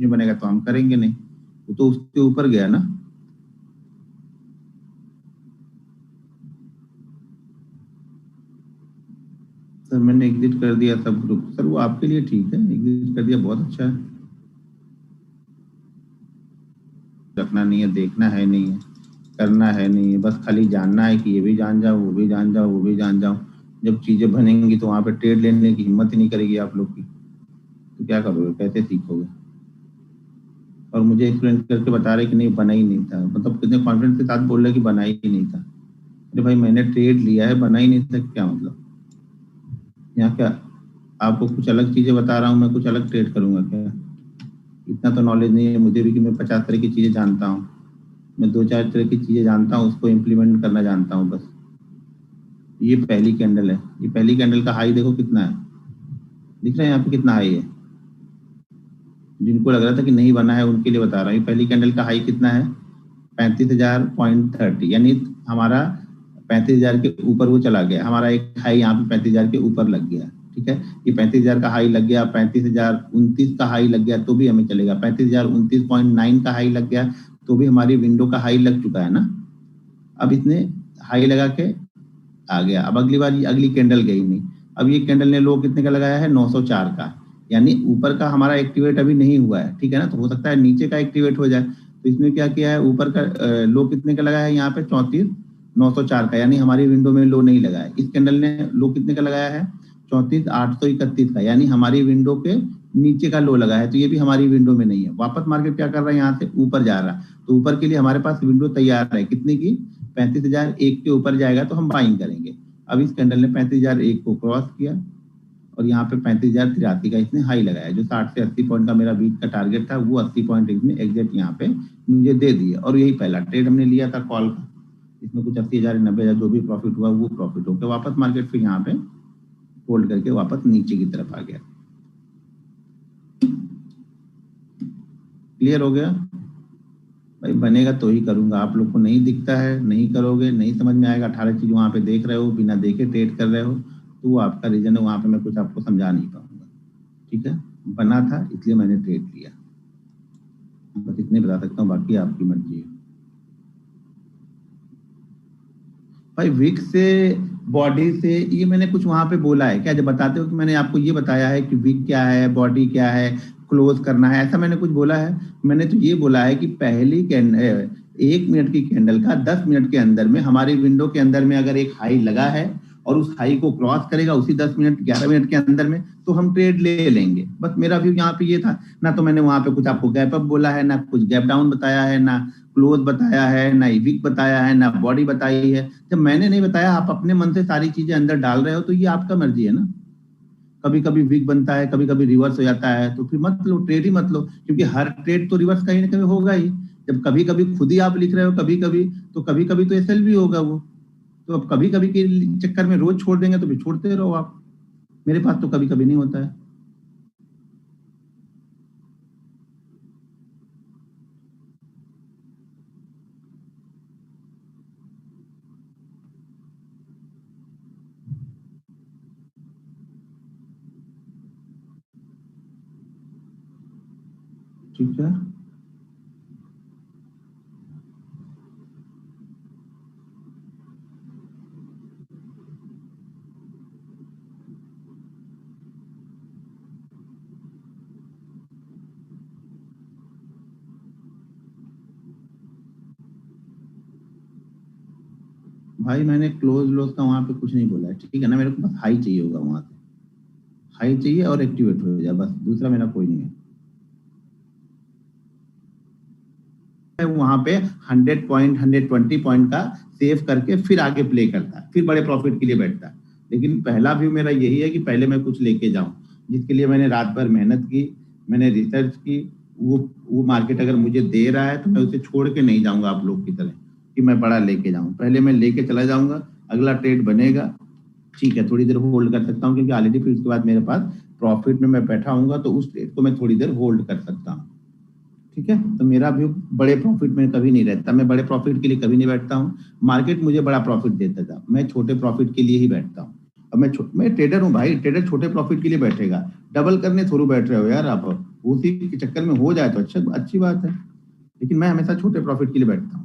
में बनेगा तो हम करेंगे नहीं, वो तो उसके ऊपर गया ना। सर मैंने एग्जिट कर दिया सब ग्रुप। सर वो आपके लिए ठीक है, एग्जिट कर दिया, बहुत अच्छा है। रखना नहीं है, देखना है नहीं है, करना है नहीं है, बस खाली जानना है कि ये भी जान जाओ, वो भी जान जाओ, वो भी जान जाओ। जब चीजें बनेंगी तो वहां पे ट्रेड लेने की हिम्मत ही नहीं करेगी आप लोग की, तो क्या करोगे, कैसे सीखोगे। और मुझे एक्सप्लेन करके बता रहे कि नहीं बना ही नहीं था, मतलब कितने कॉन्फिडेंस के साथ बोल रहे कि बना ही नहीं था। अरे भाई मैंने ट्रेड लिया है, बना ही नहीं था क्या मतलब। यहाँ क्या आपको कुछ अलग चीजें बता रहा हूँ, मैं कुछ अलग ट्रेड करूंगा क्या। इतना तो नॉलेज नहीं है मुझे भी कि मैं 50 तरह की चीजें जानता हूँ। मैं 2-4 तरह की चीजें जानता हूँ, उसको इम्प्लीमेंट करना जानता हूँ बस। ये पहली कैंडल है, ये पहली कैंडल का हाई देखो कितना है, दिख रहा है यहाँ पे कितना हाई है। जिनको लग रहा था कि नहीं बना है उनके लिए बता रहा हूँ, ये पहली कैंडल का हाई कितना है, 35,000.30, यानी हमारा 35,000 के ऊपर वो चला गया। हमारा एक हाई यहाँ पे 35,000 के ऊपर लग गया, ठीक है। ये 35,000 का हाई लग गया, 35,029 का हाई लग गया तो भी हमें चलेगा। 35,029.9 का हाई लग गया तो भी हमारी विंडो का हाई लग चुका है ना। अब इसने हाई लगा के आ गया, अब अगली बार अगली कैंडल गई नहीं। अब ये कैंडल ने लो कितने का लगाया है, 904 का, यानी ऊपर का हमारा एक्टिवेट अभी नहीं हुआ है, ठीक है ना। तो हो सकता है नीचे का एक्टिवेट हो जाए। तो इसने क्या किया है, ऊपर का लो कितने का लगाया है यहाँ पे, 34,904 का, यानी हमारी विंडो में लो नहीं लगाया। इस कैंडल ने लो कितने का लगाया है, 34,831 का, यानी हमारी विंडो के नीचे का लो लगा है। तो ये भी हमारी विंडो में नहीं है। वापस मार्केट क्या कर रहा है, यहाँ से ऊपर जा रहा है। तो ऊपर के लिए हमारे पास विंडो तैयार है, कितने की, 35,001 के ऊपर जाएगा तो हम बाइंग करेंगे। अब इस कैंडल ने 35,001 को क्रॉस किया और यहाँ पे 35,083 का इसने हाई लगाया। जो 60 से 80 पॉइंट का मेरा वीक का टारगेट था, वो 80 पॉइंट इसने एग्जैक्ट यहाँ पे मुझे दे दिए। और यही पहला ट्रेड हमने लिया था कॉल का, इसमें कुछ 80,000 90,000 जो भी प्रॉफिट हुआ वो प्रॉफिट होकर वापस मार्केट फिर यहाँ पे होल्ड करके वापस नीचे की तरफ आ गया। क्लियर हो गया भाई। बनेगा तो ही करूंगा, आप लोग को नहीं दिखता है, नहीं करोगे, नहीं समझ में आएगा। 18 चीज वहां पे देख रहे हो, बिना देखे ट्रेड कर रहे हो, तो वो आपका रीजन है, वहां पे मैं कुछ आपको समझा नहीं पाऊंगा, ठीक है। बना था इसलिए मैंने ट्रेड लिया, बस इतने बता सकता हूँ, बाकी आपकी मर्जी है। भाई विक से, बॉडी से, ये मैंने कुछ वहां पे बोला है क्या, जब बताते हो कि मैंने आपको ये बताया है कि विक क्या है, बॉडी क्या है, क्लोज करना है, ऐसा मैंने कुछ बोला है। मैंने तो ये बोला है कि पहली 1 मिनट की कैंडल का 10 मिनट के अंदर में हमारी विंडो के अंदर में अगर एक हाई लगा है और उस हाई को क्रॉस करेगा उसी 10 मिनट 11 मिनट के अंदर में, तो हम ट्रेड ले लेंगे। बस मेरा व्यू यहाँ पे ये था ना। तो मैंने वहां पे कुछ आपको गैप अप बोला है, ना कुछ गैप डाउन बताया है, ना क्लोज बताया है, ना वीक बताया है, ना बॉडी बताई है। जब मैंने नहीं बताया, आप अपने मन से सारी चीजें अंदर डाल रहे हो, तो ये आपका मर्जी है ना। कभी कभी वीक बनता है, कभी कभी रिवर्स हो जाता है, तो फिर मत लो, ट्रेड ही मत लो, क्योंकि हर ट्रेड तो रिवर्स कहीं ना कहीं होगा ही। जब कभी कभी खुद ही आप लिख रहे हो, कभी कभी तो एसएल भी होगा वो। तो अब कभी कभी के चक्कर में रोज छोड़ देंगे तो फिर छोड़ते रहो आप। मेरे पास तो कभी कभी नहीं होता है। ठीक है भाई, मैंने क्लोज लॉस का वहां पे कुछ नहीं बोला है, ठीक है ना। मेरे को बस हाई चाहिए होगा, वहां से हाई चाहिए और एक्टिवेट हो जाए, बस दूसरा मेरा कोई नहीं है। वहां पे 100 पॉइंट 120 पॉइंट का सेव करके फिर आगे प्ले करता है, फिर बड़े प्रॉफिट के लिए बैठता है। लेकिन पहला व्यू मेरा यही है कि पहले मैं कुछ लेके जाऊं, जिसके लिए मैंने रात भर मेहनत की, मैंने रिसर्च की। वो मार्केट अगर मुझे दे रहा है तो मैं उसे छोड़ के नहीं जाऊंगा आप लोग की तरह कि मैं बड़ा लेके जाऊं। पहले मैं लेके चला जाऊंगा, अगला ट्रेड बनेगा, ठीक है, थोड़ी देर होल्ड कर सकता हूँ, क्योंकि ऑलरेडी फिर उसके बाद मेरे पास प्रॉफिट में मैं बैठा हूंगा, तो उस ट्रेड को मैं थोड़ी देर होल्ड कर सकता हूँ, ठीक है। तो मेरा व्यू बड़े प्रॉफिट में कभी नहीं रहता, मैं बड़े प्रॉफिट के लिए कभी नहीं बैठता हूँ। मार्केट मुझे बड़ा प्रॉफिट देता था, मैं छोटे प्रॉफिट के लिए ही बैठता हूँ। अब मैं ट्रेडर हूँ भाई, ट्रेडर छोटे प्रॉफिट के लिए बैठेगा, डबल करने थोड़ू बैठ रहे हो यार आप। उसी के चक्कर में हो जाए तो अच्छी बात है, लेकिन मैं हमेशा छोटे प्रॉफिट के लिए बैठता हूँ।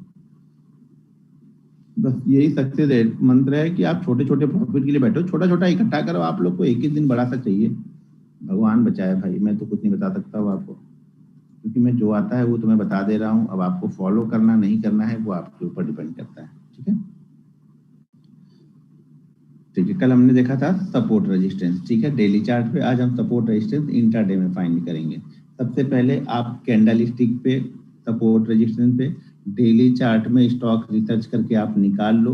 बस यही सक्सेस मंत्र है कि आप छोटे छोटे प्रॉफिट के लिए बैठो, छोटा छोटा इकट्ठा करो। आप लोग को एक ही दिन बड़ा सा चाहिए, भगवान बचाए भाई, मैं तो कुछ नहीं बता सकता हूँ आपको, क्योंकि मैं जो आता है वो तुम्हें बता दे रहा हूँ। अब आपको फॉलो करना नहीं करना है वो आपके ऊपर डिपेंड करता है। ठीक है, ठीक है। कल हमने देखा था सपोर्ट रेजिस्टेंस, ठीक है, डेली चार्ट पे। आज हम सपोर्ट रेजिस्टेंस इंट्राडे में फाइंड करेंगे। सबसे पहले आप कैंडल स्टिक पे सपोर्ट रेजिस्टेंस पे डेली चार्ट में स्टॉक रिसर्च करके आप निकाल लो,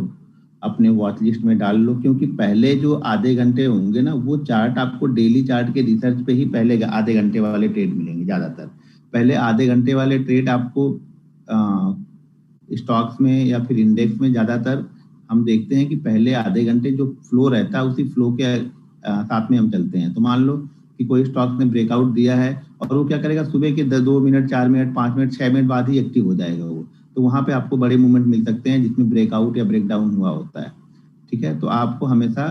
अपने वॉच लिस्ट में डाल लो, क्योंकि पहले जो आधे घंटे होंगे ना वो चार्ट आपको डेली चार्ट के रिसर्च पे ही पहले आधे घंटे वाले ट्रेड मिलेंगे। ज्यादातर पहले आधे घंटे वाले ट्रेड आपको स्टॉक्स में या फिर इंडेक्स में ज्यादातर हम देखते हैं कि पहले आधे घंटे जो फ्लो रहता है उसी फ्लो के साथ में हम चलते हैं। तो मान लो कि कोई स्टॉक ने ब्रेकआउट दिया है और वो क्या करेगा, सुबह के 2 मिनट 4 मिनट 5 मिनट 6 मिनट बाद ही एक्टिव हो जाएगा वो। तो वहां पे आपको बड़े मूवमेंट मिल सकते हैं जिसमें ब्रेकआउट या ब्रेकडाउन हुआ होता है। ठीक है, तो आपको हमेशा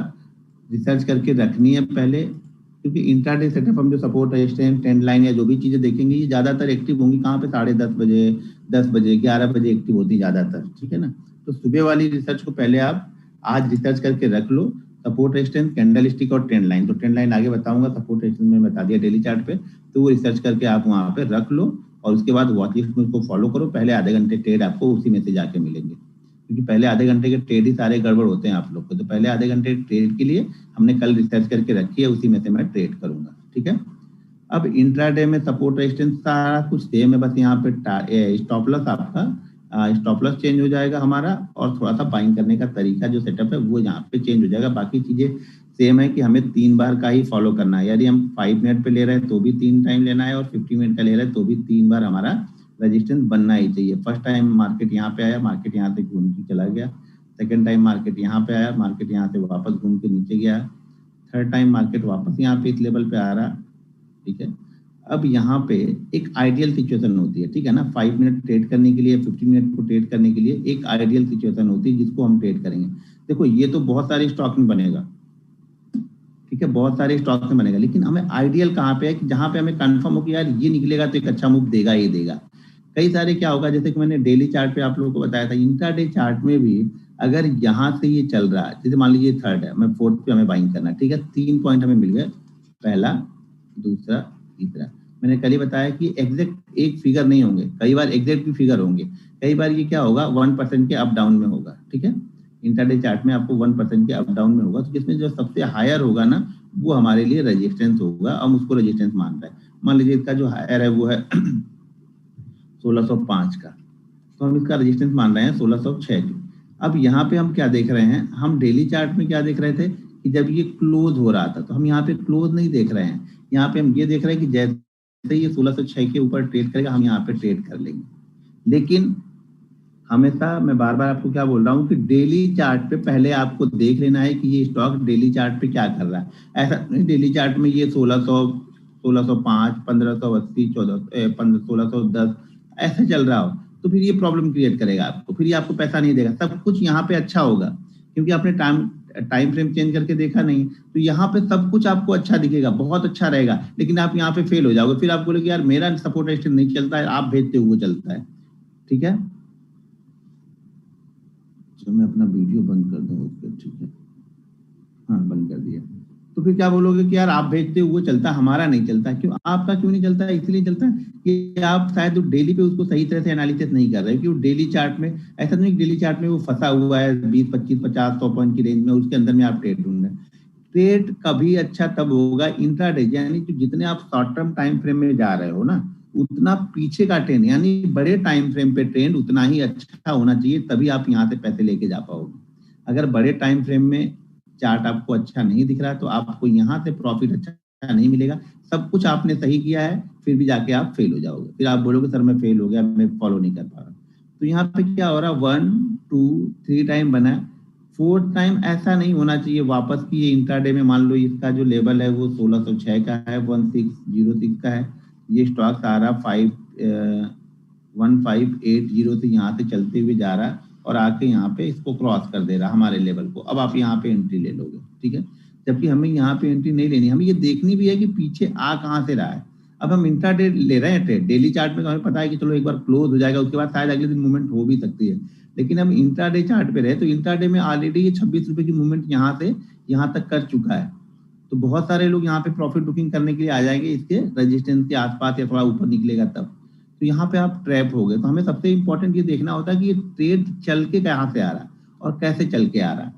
रिसर्च करके रखनी है पहले, क्योंकि इंट्राडे सेटअप हम जो सपोर्ट रेजिस्टेंस ट्रेंड लाइन या जो भी चीजें देखेंगे ये ज्यादातर एक्टिव होंगी कहाँ पे, 10:30 बजे 10 बजे 11 बजे एक्टिव होती है ज्यादातर। ठीक है ना, तो सुबह वाली रिसर्च को पहले आप आज रिसर्च करके रख लो, सपोर्ट रेजिस्टेंस कैंडल स्टिक और ट्रेंड लाइन। तो ट्रेंड लाइन आगे बताऊंगा, सपोर्ट रेजिस्टेंस में बता दिया डेली चार्ट पे, तो वो रिसर्च करके आप वहां पे रख लो और उसके बाद वॉच लिस्ट में उसको फॉलो करो। पहले आधे घंटे ट्रेड आपको उसी में से जाके मिलेंगे, क्योंकि पहले आधे घंटे के ट्रेड ही सारे गड़बड़ होते हैं आप लोग को। तो पहले आधे घंटे ट्रेड के लिए हमने कल रिसर्च करके रखी है, उसी में से मैं ट्रेड करूंगा। ठीक है, अब इंट्राडे में सपोर्ट रेजिस्टेंस सारा कुछ सेम है, बस यहाँ पे स्टॉप लॉस आपका स्टॉप लॉस चेंज हो जाएगा हमारा, और थोड़ा सा बाइंग करने का तरीका जो सेटअप है वो यहाँ पे चेंज हो जाएगा। बाकी चीजें सेम है कि हमें 3 बार का ही फॉलो करना है। यदि हम 5 मिनट पे ले रहे हैं तो भी 3 टाइम लेना है, और 50 मिनट का ले रहे हैं तो भी 3 बार हमारा रेजिस्टेंस बनना ही चाहिए। फर्स्ट टाइम मार्केट यहाँ पे आया, मार्केट यहाँ से घूम के चला गया। सेकेंड टाइम मार्केट यहाँ पे आया, मार्केट यहाँ से वापस घूम के नीचे गया। थर्ड टाइम मार्केट वापस यहाँ पे इस लेवल पे आ रहा। ठीक है, अब यहाँ पे एक आइडियल सिचुएशन होती है, ठीक है ना, 5 मिनट ट्रेड करने के लिए 15 मिनट को ट्रेड करने के लिए एक आइडियल सिचुएशन होती है जिसको हम ट्रेड करेंगे। देखो ये तो बहुत सारे स्टॉक में बनेगा, ठीक है, बहुत सारे स्टॉक में बनेगा, लेकिन हमें आइडियल कहाँ पे है कि जहां पे हमें कंफर्म हो कि यार ये निकलेगा तो एक अच्छा मूव देगा ही देगा। कई सारे क्या होगा, जैसे कि मैंने डेली चार्ट पे आप लोगों को बताया था, इंट्राडे चार्ट में भी अगर यहाँ से ये चल रहा है, जैसे मान लीजिए थर्ड है, मैं फोर्थ पे हमें बाइंग करना है, ठीक है, 3 पॉइंट हमें मिल गए, पहला दूसरा तीसरा। मैंने कल ही बताया कि एग्जैक्ट एक फिगर नहीं होंगे, कई बार एग्जैक्ट भी फिगर होंगे, कई बार ये क्या होगा 1% के अप डाउन में होगा। ठीक है, इंट्राडे चार्ट में आपको 1% के अप डाउन में होगा, तो जिसमें जो सबसे हायर होगा ना वो हमारे लिए रेजिस्टेंस होगा, हम उसको रेजिस्टेंस मान रहे हैं। मान लीजिए इसका जो हायर है वो है 1605 का, तो हम इसका रेजिस्टेंस मान रहे हैं 1606 की। अब यहाँ पे हम क्या देख रहे हैं, हम डेली चार्ट में क्या देख रहे थे कि जब ये क्लोज हो रहा था, तो हम यहाँ पे क्लोज नहीं देख रहे हैं, यहाँ पे हम ये देख रहे हैं कि जैसे ये 1606 के ऊपर ट्रेड करेगा हम यहाँ पे ट्रेड कर लेंगे। लेकिन हमेशा मैं बार बार आपको क्या बोल रहा हूँ कि डेली चार्ट पे पहले आपको देख लेना है कि ये स्टॉक डेली चार्ट पे क्या कर रहा है। ऐसा नहीं डेली चार्ट में ये 1600 1605 1580 1610 ऐसे चल रहा हो तो फिर ये प्रॉब्लम क्रिएट करेगा आपको, फिर ये आपको पैसा नहीं देगा। सब कुछ यहाँ पे अच्छा होगा क्योंकि आपने टाइम फ्रेम चेंज करके देखा नहीं, तो यहाँ पे सब कुछ आपको अच्छा दिखेगा, बहुत अच्छा रहेगा, लेकिन आप यहाँ पे फेल हो जाओगे। फिर आप बोलोगे यार मेरा सपोर्ट रेजिस्टेंस नहीं चलता है, आप भेजते हुए चलता है। ठीक है, तो मैं अपना वीडियो बंद कर दूँ उसके, ठीक है, हाँ बंद कर दिया। तो फिर क्या बोलोगे कि यार आप भेजते हुए चलता, हमारा नहीं चलता। क्यों आपका क्यों नहीं चलता है? इसलिए चलता है कि आप शायद डेली पे उसको सही तरह से एनालिसिस नहीं कर रहे, क्योंकि डेली चार्ट में ऐसा नहीं, डेली चार्ट में वो फंसा हुआ है 20 25 50 100 पॉइंट की रेंज में, उसके अंदर में आप ट्रेड ढूंढ रहे हैं। ट्रेड कभी अच्छा तब होगा इंट्राडे, यानी कि जितने आप शॉर्ट टर्म टाइम फ्रेम में जा रहे हो ना उतना पीछे का ट्रेंड, यानी बड़े टाइम फ्रेम पे ट्रेंड उतना ही अच्छा होना चाहिए, तभी आप यहाँ से पैसे लेके जा पाओगे। अगर बड़े टाइम फ्रेम में चार्ट आपको अच्छा नहीं दिख रहा है तो आपको यहाँ से प्रॉफिट अच्छा नहीं मिलेगा। सब कुछ आपने सही किया है फिर भी जाके आप फेल हो जाओगे, फिर आप बोलोगे सर मैं फेल हो गया, मैं फॉलो नहीं कर पा रहा। तो यहाँ पे क्या हो रहा है, 1 2 3 टाइम बना, 4th टाइम ऐसा नहीं होना चाहिए वापस की। ये इंट्राडे में मान लो इसका जो लेवल है वो 1606 का है, 1606 का है। ये स्टॉक सारा 1580 से यहाँ से चलते हुए जा रहा है और आके यहाँ पे इसको क्रॉस कर दे रहा हमारे लेवल को। अब आप यहाँ पे एंट्री ले लोगे, ठीक है, जबकि हमें यहाँ पे एंट्री नहीं लेनी, हमें ये देखनी भी है कि पीछे आ कहाँ से रहा है। अब हम इंट्राडे ले रहे हैं ट्रेड, डेली चार्ट में तो हमें पता है कि चलो एक बार क्लोज हो जाएगा, उसके बाद शायद अगले दिन मूवमेंट हो भी सकती है, लेकिन हम इंट्राडे चार्ट पे रहे तो इंट्राडे में ऑलरेडी ये 26 रुपए की मूवमेंट यहाँ से यहाँ तक कर चुका है। तो बहुत सारे लोग यहाँ पे प्रॉफिट बुकिंग करने के लिए आ जाएंगे इसके रेजिस्टेंस के आसपास या थोड़ा ऊपर निकलेगा तब, तो यहाँ पे आप ट्रैप हो गए। तो हमें सबसे इंपॉर्टेंट ये देखना होता है कि ये ट्रेड चल के कहाँ से आ रहा है और कैसे चल के आ रहा है,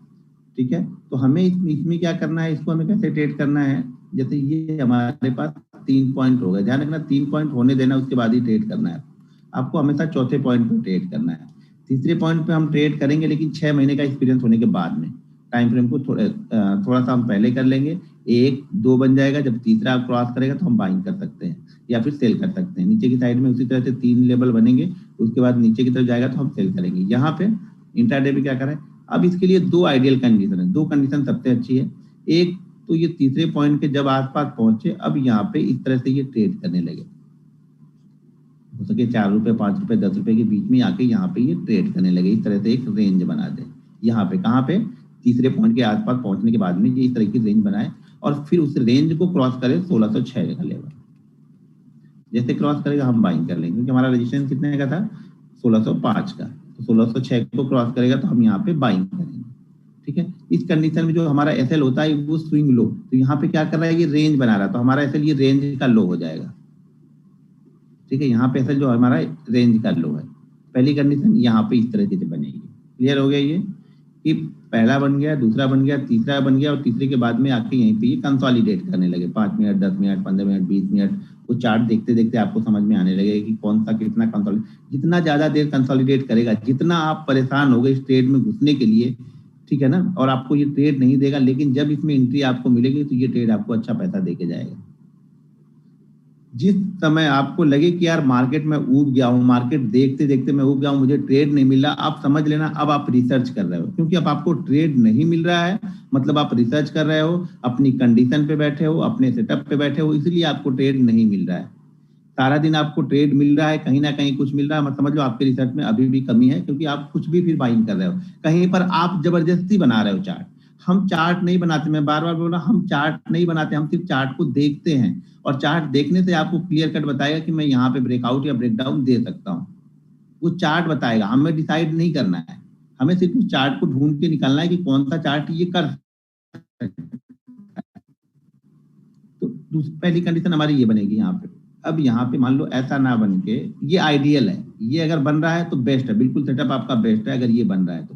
ठीक है। तो हमें इसमें क्या करना है, इसको हमें कैसे ट्रेड करना है। जैसे ये हमारे पास 3 पॉइंट हो गए, ध्यान रखना 3 पॉइंट होने देना, उसके बाद ही ट्रेड करना है आपको, हमेशा चौथे पॉइंट पे ट्रेड करना है। तीसरे पॉइंट पे हम ट्रेड करेंगे लेकिन 6 महीने का एक्सपीरियंस होने के बाद में, टाइम फ्रेम को थोड़ा सा हम पहले कर लेंगे, 1-2 बन जाएगा, जब तीसरा क्रॉस करेगा तो हम बाइंग कर सकते हैं या फिर सेल कर सकते हैं। नीचे की साइड में उसी तरह से 3 लेवल बनेंगे, उसके बाद नीचे की तरफ जाएगा तो हम सेल करेंगे। यहाँ पे इंट्राडे में क्या करें, अब इसके लिए 2 आइडियल कंडीशन है, 2 कंडीशन सबसे अच्छी है। एक तो ये तीसरे पॉइंट के जब आसपास पहुंचे, अब यहाँ पे इस तरह से ये ट्रेड करने लगे, हो सके 4 रुपए 5 रुपए 10 रुपए के बीच में आके यहाँ पे ये ट्रेड करने लगे, इस तरह से एक रेंज बना दे। यहाँ पे कहाँ पे, तीसरे पॉइंट के आसपास पहुंचने के बाद में ये इस तरह की रेंज बनाए और फिर उस रेंज को क्रॉस करे 1606 का लेवल, जैसे क्रॉस करेगा हम बाइंग कर लेंगे, क्योंकि हमारा रेजिस्टेंस कितने का था 1605 का, तो 1606 को क्रॉस करेगा तो हम यहाँ पे बाइंग करेंगे, ठीक है। इस कंडीशन में जो हमारा एसएल होता है वो स्विंग लो, तो यहाँ पे क्या कर रहा है, ये रेंज बना रहा है, तो हमारा एसएल ये रेंज का लो हो जाएगा, ठीक है। यहाँ पे एसएल जो हमारा रेंज का लो है, पहली कंडीशन यहाँ पे इस तरह से बनेगी। क्लियर हो गया ये कि पहला बन गया, दूसरा बन गया, तीसरा बन गया और तीसरे के बाद में आके यहीं पे ये कंसोलिडेट करने लगे 5 मिनट 10 मिनट 15 मिनट 20 मिनट, वो चार्ट देखते देखते आपको समझ में आने लगेगा कि कौन सा कितना कंसोलिडेट, जितना ज्यादा देर कंसोलिडेट करेगा, जितना आप परेशान हो गए इस ट्रेड में घुसने के लिए, ठीक है ना, और आपको ये ट्रेड नहीं देगा, लेकिन जब इसमें एंट्री आपको मिलेगी तो ये ट्रेड आपको अच्छा पैसा देके जाएगा। जिस समय आपको लगे कि यार मार्केट में ऊब गया हूँ, मार्केट देखते देखते मैं ऊब गया हूँ, मुझे ट्रेड नहीं मिल रहा, आप समझ लेना अब आप रिसर्च कर रहे हो, क्योंकि अब आपको ट्रेड नहीं मिल रहा है मतलब आप रिसर्च कर रहे हो, अपनी कंडीशन पे बैठे हो, अपने सेटअप पे बैठे हो, इसलिए आपको ट्रेड नहीं मिल रहा है। सारा दिन आपको ट्रेड मिल रहा है, कहीं ना कहीं कुछ मिल रहा है, मत समझ लो आपके रिसर्च में अभी भी कमी है, क्योंकि आप कुछ भी फिर बाइंग कर रहे हो, कहीं पर आप जबरदस्ती बना रहे हो चार्ट। हम चार्ट नहीं बनाते, मैं बार बार बोल रहा हूं, हम चार्ट नहीं बनाते, हम सिर्फ चार्ट को देखते हैं और चार्ट देखने से आपको क्लियर कट बताएगा कि मैं यहाँ पे ब्रेकआउट या ब्रेकडाउन दे सकता हूँ, वो चार्ट बताएगा, हमें डिसाइड नहीं करना है, हमें सिर्फ उस चार्ट को ढूंढ के निकालना है कि कौन सा चार्ट ये कर। तो पहली कंडीशन हमारी ये बनेगी यहाँ पे। अब यहाँ पे मान लो ऐसा ना बन के, ये आइडियल है, ये अगर बन रहा है तो बेस्ट है, बिल्कुल सेटअप आपका बेस्ट है अगर ये बन रहा है तो।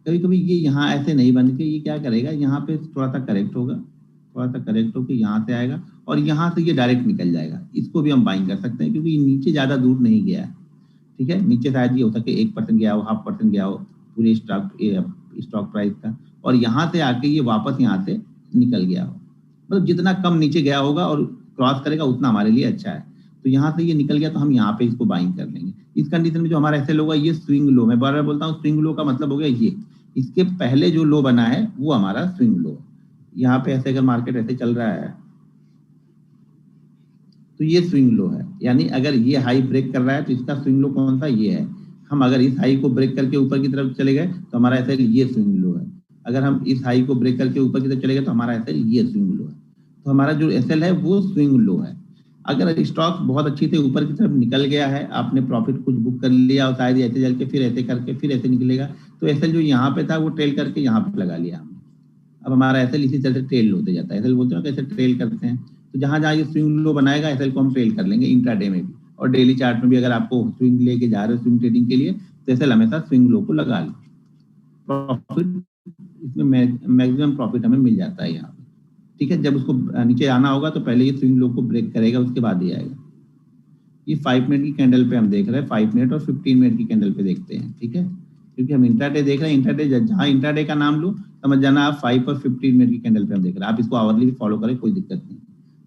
कभी कभी ये यहाँ ऐसे नहीं बन के ये क्या करेगा, यहाँ पे थोड़ा सा करेक्ट होगा, थोड़ा सा करेक्ट होकर यहाँ से आएगा और यहाँ से ये डायरेक्ट निकल जाएगा, इसको भी हम बाइंग कर सकते हैं क्योंकि ये नीचे ज्यादा दूर नहीं गया है, ठीक है। नीचे शायद ये हो सके 1% गया हो, 0.5% गया हो पूरे स्टॉक प्राइस का, और यहाँ से आके ये वापस यहाँ से निकल गया हो, मतलब जितना कम नीचे गया होगा और क्रॉस करेगा उतना हमारे लिए अच्छा है। तो यहाँ से ये निकल गया तो हम यहाँ पे इसको बाइंग कर लेंगे। इस कंडीशन में जो हमारा एसएल होगा ये स्विंग लो, मैं बार बार बोलता हूँ स्विंग लो का मतलब हो गया ये, इसके पहले जो लो बना है वो हमारा स्विंग लो। यहाँ पे ऐसे अगर मार्केट ऐसे चल रहा है तो ये स्विंग लो है, यानी अगर ये हाई ब्रेक कर रहा है तो इसका स्विंग लो कौन सा, ये है। हम अगर इस हाई को ब्रेक करके ऊपर की तरफ चले गए तो हमारा एसएल ये स्विंग लो है, अगर हम इस हाई को ब्रेक करके ऊपर की तरफ चले गए तो हमारा एसएल ये स्विंग लो है। तो हमारा जो एसएल है वो स्विंग लो है। अगर स्टॉक बहुत अच्छी से ऊपर की तरफ निकल गया है, आपने प्रॉफिट कुछ बुक कर लिया और शायद ऐसे चल के फिर ऐसे करके फिर ऐसे निकलेगा, तो एसएल जो यहाँ पे था वो ट्रेल करके यहाँ पे लगा लिया हमने। अब हमारा एसएल इसी तरह से ट्रेल होते जाता है, एसएल बोलते हैं कैसे ट्रेल करते हैं, तो जहां जहां ये स्विंग लो बनाएगा एसएल को हम ट्रेल कर लेंगे इंट्राडे में भी, और डेली चार्ट में भी अगर आपको स्विंग लेके जा रहे हो स्विंग ट्रेडिंग के लिए तो एसएल हमेशा स्विंग लो को लगा लो, प्रॉफिट इसमें मैक्सिमम प्रॉफिट हमें मिल जाता है यहाँ पे, ठीक है। जब उसको नीचे आना होगा तो पहले ये स्विंग लो को ब्रेक करेगा, उसके बाद ही आएगा। ये 5 मिनट की कैंडल पे हम देख रहे हैं, 5 मिनट और 15 मिनट की कैंडल पे देखते हैं, ठीक है, क्योंकि हम इंट्राडे देख रहे हैं। इंट्राडे जहां इंट्राडे का नाम लो समझ जाना आप 5 और 15 मिनट की कैंडल पे हम देख रहे हैं, आप इसको आवरली भी फॉलो करें कोई दिक्कत नहीं।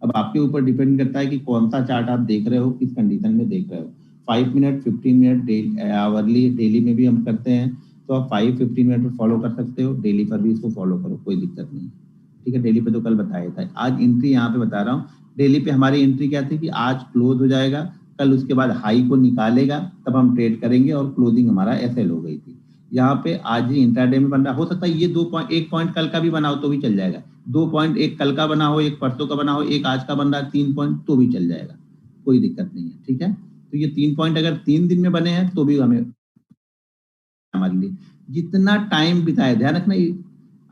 अब आपके ऊपर डिपेंड करता है कि कौन सा चार्ट आप देख रहे हो, किस कंडीशन में देख रहे हो। 5 मिनट 15 मिनट आवरली डेली में भी हम करते हैं, तो आप 5-15 मिनट में फॉलो कर सकते हो, डेली पर भी इसको फॉलो करो कोई दिक्कत नहीं, ठीक है। डेली पे तो कल बताया था, आज एंट्री यहाँ पे बता रहा हूँ। डेली पे हमारी एंट्री क्या थी कि आज क्लोज हो जाएगा, कल उसके बाद हाई को निकालेगा, तब हम ट्रेड करेंगे और क्लोजिंग हमारा एसएल हो गई थी। यहाँ पे आज ही इंट्राडे में बन रहा, हो सकता है ये 1 पॉइंट कल का भी बनाओ तो भी चल जाएगा, 2 पॉइंट एक कल का बना हो, एक परसों का बना हो, एक आज का बन रहा है 3 पॉइंट तो भी चल जाएगा, कोई दिक्कत नहीं है। ठीक है, तो ये 3 पॉइंट अगर 3 दिन में बने हैं तो भी हमें हमारे लिए जितना टाइम बिताए, ध्यान रखना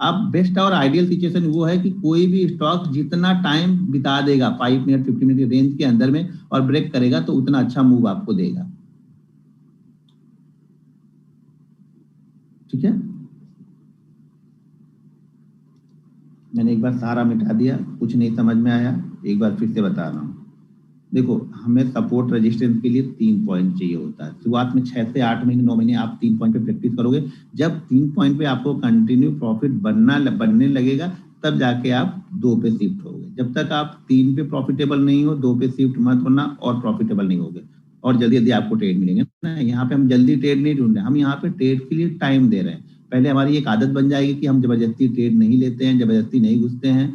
आप बेस्ट और आइडियल सिचुएशन वो है कि कोई भी स्टॉक जितना टाइम बिता देगा 5 मिनट 50 मिनट रेंज के अंदर में और ब्रेक करेगा तो उतना अच्छा मूव आपको देगा। ठीक है, मैंने एक बार सारा मिटा दिया, कुछ नहीं समझ में आया, एक बार फिर से बता रहा हूँ। देखो, हमें सपोर्ट रेजिस्टेंस के लिए 3 पॉइंट चाहिए होता है। शुरुआत में 6 से 8 महीने 9 महीने आप 3 पॉइंट पे प्रैक्टिस करोगे, जब 3 पॉइंट पे आपको कंटिन्यू प्रॉफिट बनने लगेगा तब जाके आप 2 पे शिफ्ट होगे। जब तक आप 3 पे प्रॉफिटेबल नहीं हो 2 पे शिफ्ट मत होना और प्रॉफिटेबल नहीं होगे और जल्दी जल्दी आपको ट्रेड मिलेंगे ना। यहाँ पे हम जल्दी ट्रेड नहीं ढूंढ रहे, हम यहाँ पे ट्रेड के लिए टाइम दे रहे हैं। पहले हमारी एक आदत बन जाएगी कि हम जबरदस्ती ट्रेड नहीं लेते हैं, जबरदस्ती नहीं घुसते हैं।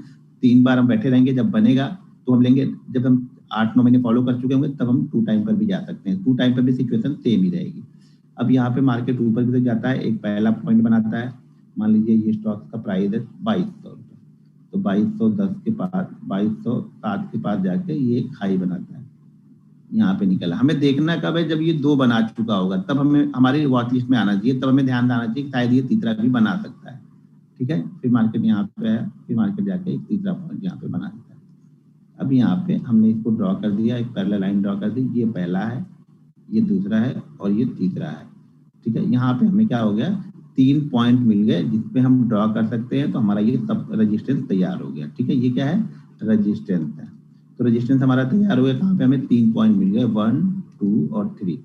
3 बार हम बैठे रहेंगे, जब बनेगा तो हम लेंगे। जब हम 8-9 महीने फॉलो कर चुके होंगे तब हम 2 टाइम पर भी जा सकते हैं। 2 टाइम पर भी सिचुएशन सेम ही रहेगी। अब यहाँ पे मार्केट ऊपर की तरफ जाता है, एक पहला पॉइंट बनाता है। मान लीजिए ये स्टॉक का प्राइस है 2200 रुपये, तो 2210 के पास 2207 के पास जाके ये एक हाई बनाता है, यहाँ पे निकला। हमें देखना कब है, जब ये 2 बना चुका होगा तब हमें हमारी वॉच लिस्ट में आना चाहिए, तब हमें ध्यान आना चाहिए शायद ये तीसरा भी बना सकता है। ठीक है, फिर मार्केट यहाँ पे है, फिर मार्केट जाके एक तीसरा पॉइंट यहाँ पे बना देता है। अब यहाँ पे हमने इसको ड्रॉ कर दिया, एक पैरेलल लाइन ड्रॉ कर दी, ये पहला है, ये दूसरा है और ये तीसरा है। ठीक है, यहाँ पे हमें क्या हो गया, 3 पॉइंट मिल गए जिसपे हम ड्रॉ कर सकते हैं, तो हमारा ये सब रेजिस्टेंस तैयार हो गया। ठीक है, ये क्या है, रेजिस्टेंस है। तो रेजिस्टेंस हमारा तैयार हो गया, कहाँ पे हमें 3 पॉइंट मिल गए, 1, 2 और 3।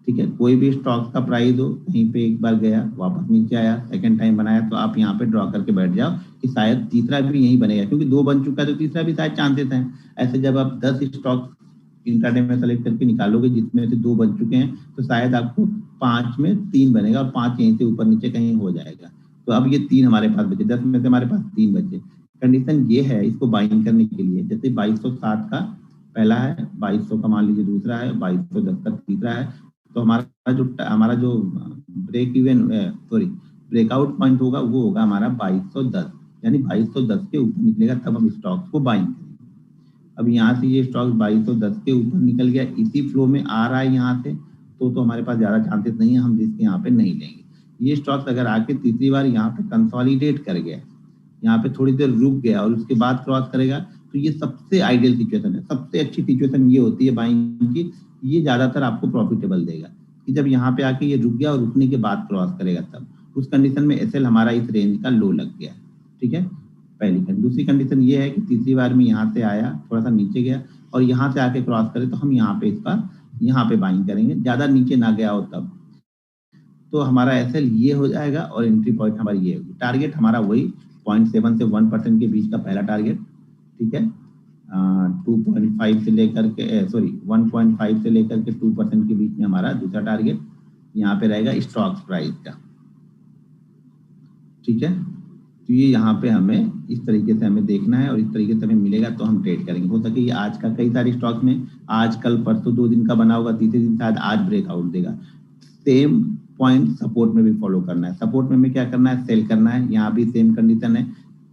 ठीक है, कोई भी स्टॉक का प्राइस हो, कहीं पे एक बार गया वापस नीचे आया, सेकंड टाइम बनाया, तो आप यहाँ पे ड्रॉ करके बैठ जाओ कि शायद तीसरा भी यही बनेगा, क्योंकि 2 बन चुका है तो तीसरा भी शायद चांसेस हैं। ऐसे जब आप 10 स्टॉक इंट्राडे में सेलेक्ट करके निकालोगे जिसमें से 2 बन चुके हैं, तो शायद आपको 5 में 3 बनेगा और 5 यहीं से ऊपर नीचे कहीं हो जाएगा। तो अब ये 3 हमारे पास बचे, 10 में से हमारे पास 3 बचे। कंडीशन ये है इसको बाइंग करने के लिए, जैसे 2207 का पहला है, 2200 का मान लीजिए दूसरा है, 2210 का तीसरा है, तो हमारा जो ब्रेकआउट पॉइंट होगा वो होगा हमारा 2210, यानी 2210 के ऊपर निकलेगा तब हम स्टॉक को बाइंग करेंगे। अब यहाँ से ये स्टॉक 2210 के ऊपर निकल गया, इसी फ्लो में आ रहा है यहाँ से, तो हमारे पास ज्यादा चांसेस नहीं है, हम रिस्क यहाँ पे नहीं लेंगे। ये स्टॉक अगर आके तीसरी बार यहाँ पे कंसोलिडेट कर गया, यहाँ पे थोड़ी देर रुक गया और उसके बाद क्रॉस करेगा, तो ये सबसे आइडियल सिचुएशन है। सबसे अच्छी सिचुएशन ये होती है बाइंग की, ये ज्यादातर आपको प्रॉफिटेबल देगा कि जब यहाँ पे आके ये रुक गया और रुकने के बाद क्रॉस करेगा, तब उस कंडीशन में एसएल हमारा इस रेंज का लो लग गया। ठीक है, पहली कंडीशन। दूसरी कंडीशन ये है कि तीसरी बार में यहाँ से आया, थोड़ा सा नीचे गया और यहाँ से आके क्रॉस करे, तो हम यहाँ पे इसका यहाँ पे बाइंग करेंगे, ज्यादा नीचे ना गया हो तब। तो हमारा एसएल ये हो जाएगा और एंट्री पॉइंट हमारी ये होगी। टारगेट हमारा वही 0.7 से 1% के बीच का पहला टारगेट। ठीक है, 2.5 से लेकर के 1.5 से लेकर के 2% के बीच में हमारा दूसरा टारगेट यहाँ पे रहेगा स्टॉक प्राइस का। ठीक है, तो ये यहाँ पे हमें इस तरीके से हमें देखना है और इस तरीके से हमें मिलेगा तो हम ट्रेड करेंगे। हो सके ये आज का, कई सारे स्टॉक में आज कल परसों 2 दिन का बना होगा, तीसरे दिन शायद आज ब्रेकआउट देगा। सेम पॉइंट सपोर्ट में भी फॉलो करना है। सपोर्ट में हमें क्या करना है, सेल करना है। यहाँ भी सेम कंडीशन है,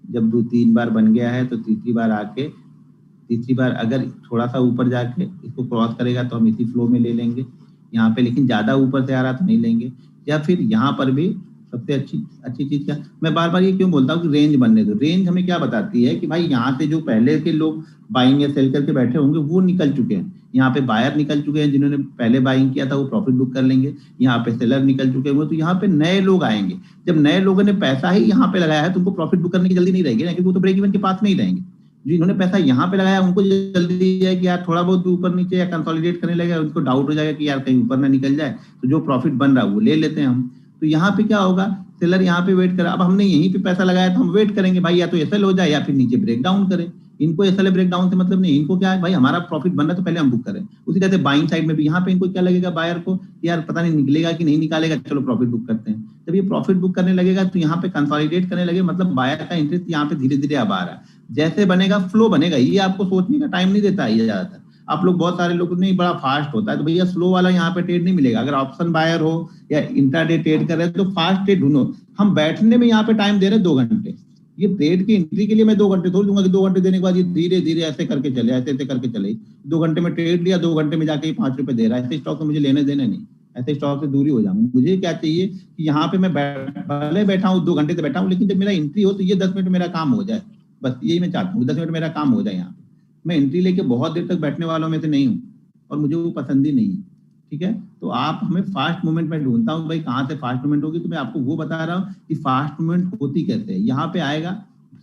जब 2-3 बार बन गया है तो तीसरी बार अगर थोड़ा सा ऊपर जाके इसको क्रॉस करेगा तो हम इसी फ्लो में ले लेंगे यहाँ पे, लेकिन ज्यादा ऊपर से आ रहा तो नहीं लेंगे। या फिर यहाँ पर भी सबसे अच्छी चीज क्या, मैं बार बार ये क्यों बोलता हूँ कि रेंज बनने दो। रेंज हमें क्या बताती है कि भाई यहाँ से जो पहले के लोग बाइंग या सेल करके बैठे होंगे वो निकल चुके हैं, यहाँ पे बायर निकल चुके हैं, जिन्होंने पहले बाइंग किया था वो प्रॉफिट बुक कर लेंगे, यहाँ पे सेलर निकल चुके हैं, तो यहाँ पे नए लोग आएंगे। जब नए लोगों ने पैसा ही यहाँ पे लगाया है तो उनको प्रॉफिट बुक करने की जल्दी नहीं रहेगी ना, क्योंकि वो तो ब्रेक इवन के पास में ही रहेंगे। जिन्होंने पैसा यहाँ पे लगाया उनको जल्दी है कि यार थोड़ा बहुत भी ऊपर नीचे या कंसोलिडेट करने लगेगा, उनको डाउट हो जाएगा कि यार कहीं ऊपर ना निकल जाए, तो जो प्रॉफिट बन रहा है वो ले लेते हैं हम। तो यहाँ पे क्या होगा, सेलर यहाँ पे वेट करा, अब हमने यहीं पे पैसा लगाया तो हम वेट करेंगे भाई या तो एसएल हो जाए या फिर नीचे ब्रेक डाउन करे। इनको एसएल ब्रेक डाउन से मतलब नहीं, इनको क्या है भाई हमारा प्रॉफिट बन रहा है तो पहले हम बुक करें। उसी तरह से बाइंग साइड में भी यहाँ पे इनको क्या लगेगा, बायर को यार पता नहीं निकलेगा कि नहीं निकालेगा, चलो प्रॉफिट बुक करते हैं। जब ये प्रॉफिट बुक करने लगेगा तो यहाँ पे कंसोलिडेट करने लगे, मतलब बायर का इंटरेस्ट यहाँ पे धीरे धीरे अब आ रहा है। जैसे बनेगा फ्लो बनेगा, ये आपको सोचने का टाइम नहीं देता है ज्यादातर। आप लोग बहुत सारे लोग नहीं बड़ा फास्ट होता है, तो भैया स्लो वाला यहाँ पे ट्रेड नहीं मिलेगा। अगर ऑप्शन बायर हो या इंट्राडे ट्रेड कर रहे हैं तो फास्ट ट्रेड ढूंढो। हम बैठने में यहाँ पे टाइम दे रहे हैं 2 घंटे, ये ट्रेड की एंट्री के लिए मैं 2 घंटे थोड़ी दूंगा कि 2 घंटे देने के बाद ये धीरे धीरे ऐसे करके चले, ऐसे ऐसे करके चले। 2 घंटे में ट्रेड लिया, 2 घंटे में जाके 5 रुपए दे रहा है, ऐसे स्टॉक में मुझे लेने देने नहीं, ऐसे स्टॉक से दूरी हो जाऊंगा। मुझे क्या चाहिए कि यहाँ पे मैं भले बैठा हूँ 2 घंटे से बैठा हूँ, लेकिन जब मेरा एंट्री हो तो ये 10 मिनट मेरा काम हो जाए, बस यही मैं चाहता हूँ, 10 मिनट मेरा काम हो जाए यहाँ पे। मैं एंट्री लेके बहुत देर तक बैठने वालों में से नहीं हूँ और मुझे वो पसंद ही नहीं है। ठीक है, तो आप हमें फास्ट मूवमेंट में ढूंढता हूँ भाई, कहाँ से फास्ट मूवमेंट होगी, तो मैं आपको वो बता रहा हूँ कि फास्ट मूवमेंट होती कैसे है। यहाँ पे आएगा,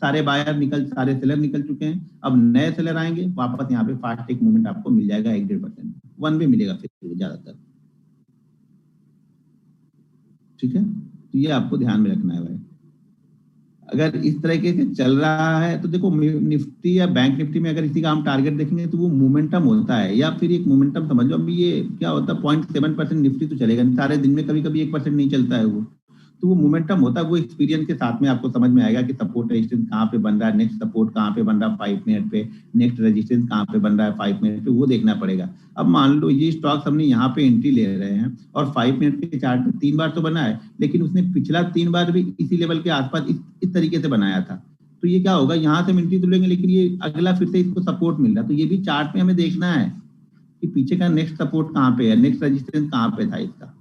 सारे बायर निकल, सारे सेलर निकल चुके हैं, अब नए सेलर आएंगे वापस, यहाँ पे फास्ट एक मूवमेंट आपको मिल जाएगा 1-1.5%, वन भी मिलेगा फिर ज्यादातर। ठीक है, तो ये आपको ध्यान में रखना है भाई। अगर इस तरीके से चल रहा है तो देखो, निफ्टी या बैंक निफ्टी में अगर इसी का हम टारगेट देखेंगे तो वो मोमेंटम होता है, या फिर एक मोमेंटम समझ लो। अभी ये क्या होता है, 0.7% निफ्टी तो चलेगा नहीं सारे दिन में, कभी कभी 1% नहीं चलता है वो, तो वो मोमेंटम होता है। वो एक्सपीरियंस के साथ में आपको समझ में आएगा कि सपोर्ट रेजिस्टेंस कहाँ पे बन रहा है, नेक्स्ट सपोर्ट कहाँ पे बन रहा है 5 मिनट पे, नेक्स्ट रेजिस्टेंस कहाँ पे बन रहा है 5 मिनट पे, वो देखना पड़ेगा। अब मान लो ये स्टॉक्स हमने यहाँ पे एंट्री ले रहे हैं और 5 मिनट के चार्ट पे 3 बार तो बना है, लेकिन उसने पिछला 3 बार भी इसी लेवल के आसपास इस तरीके से बनाया था। तो ये क्या होगा, यहाँ से हम एंट्री तो लेंगे लेकिन ये अगला फिर से इसको सपोर्ट मिल रहा है, तो ये भी चार्ट में हमें देखना है कि पीछे का नेक्स्ट सपोर्ट कहाँ पे है, नेक्स्ट रेजिस्टेंस कहाँ पे था इसका,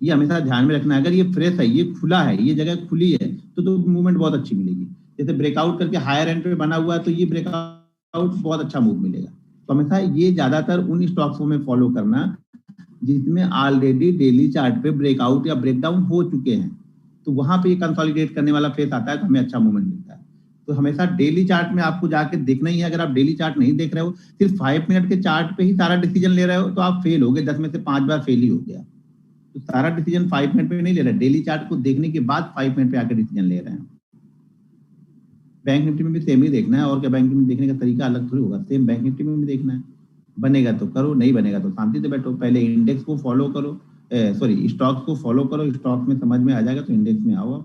ये हमेशा ध्यान में रखना है। अगर ये फ्रेश है, ये खुला है, ये जगह खुली है, तो मूवमेंट बहुत अच्छी मिलेगी। जैसे ब्रेकआउट करके हायर एंड पे बना हुआ है, तो ये ब्रेकआउट बहुत अच्छा मूव मिलेगा। तो हमेशा ये ज्यादातर उन स्टॉक्स को में फॉलो करना जिसमें ऑलरेडी डेली चार्ट पे ब्रेकआउट या ब्रेकडाउन हो चुके हैं, तो वहां पे ये कंसोलिडेट करने वाला फेस आता है तो हमें अच्छा मूवमेंट मिलता है। तो हमेशा डेली चार्ट में आपको जाके देखना ही है। अगर आप डेली चार्ट नहीं देख रहे हो, सिर्फ 5 मिनट के चार्ट पे ही सारा डिसीजन ले रहे हो, तो आप फेल हो गए, 10 में से 5 बार फेल ही हो गया। तो सारा डिसीजन 5 मिनट पे नहीं ले रहे, डेली चार्ट को देखने के बाद 5 मिनट पे आकर डिसीजन ले रहे हैं। बैंक निफ्टी में भी सेम ही देखना है, और क्या, बैंक निफ्टी में देखने का तरीका अलग थोड़ी होगा, सेम बैंक निफ्टी में भी देखना है। बनेगा तो करो, नहीं बनेगा तो शांति से बैठो। पहले इंडेक्स को फॉलो करो, सॉरी स्टॉक्स को फॉलो करो, स्टॉक्स में समझ में आ जाएगा तो इंडेक्स में आओ।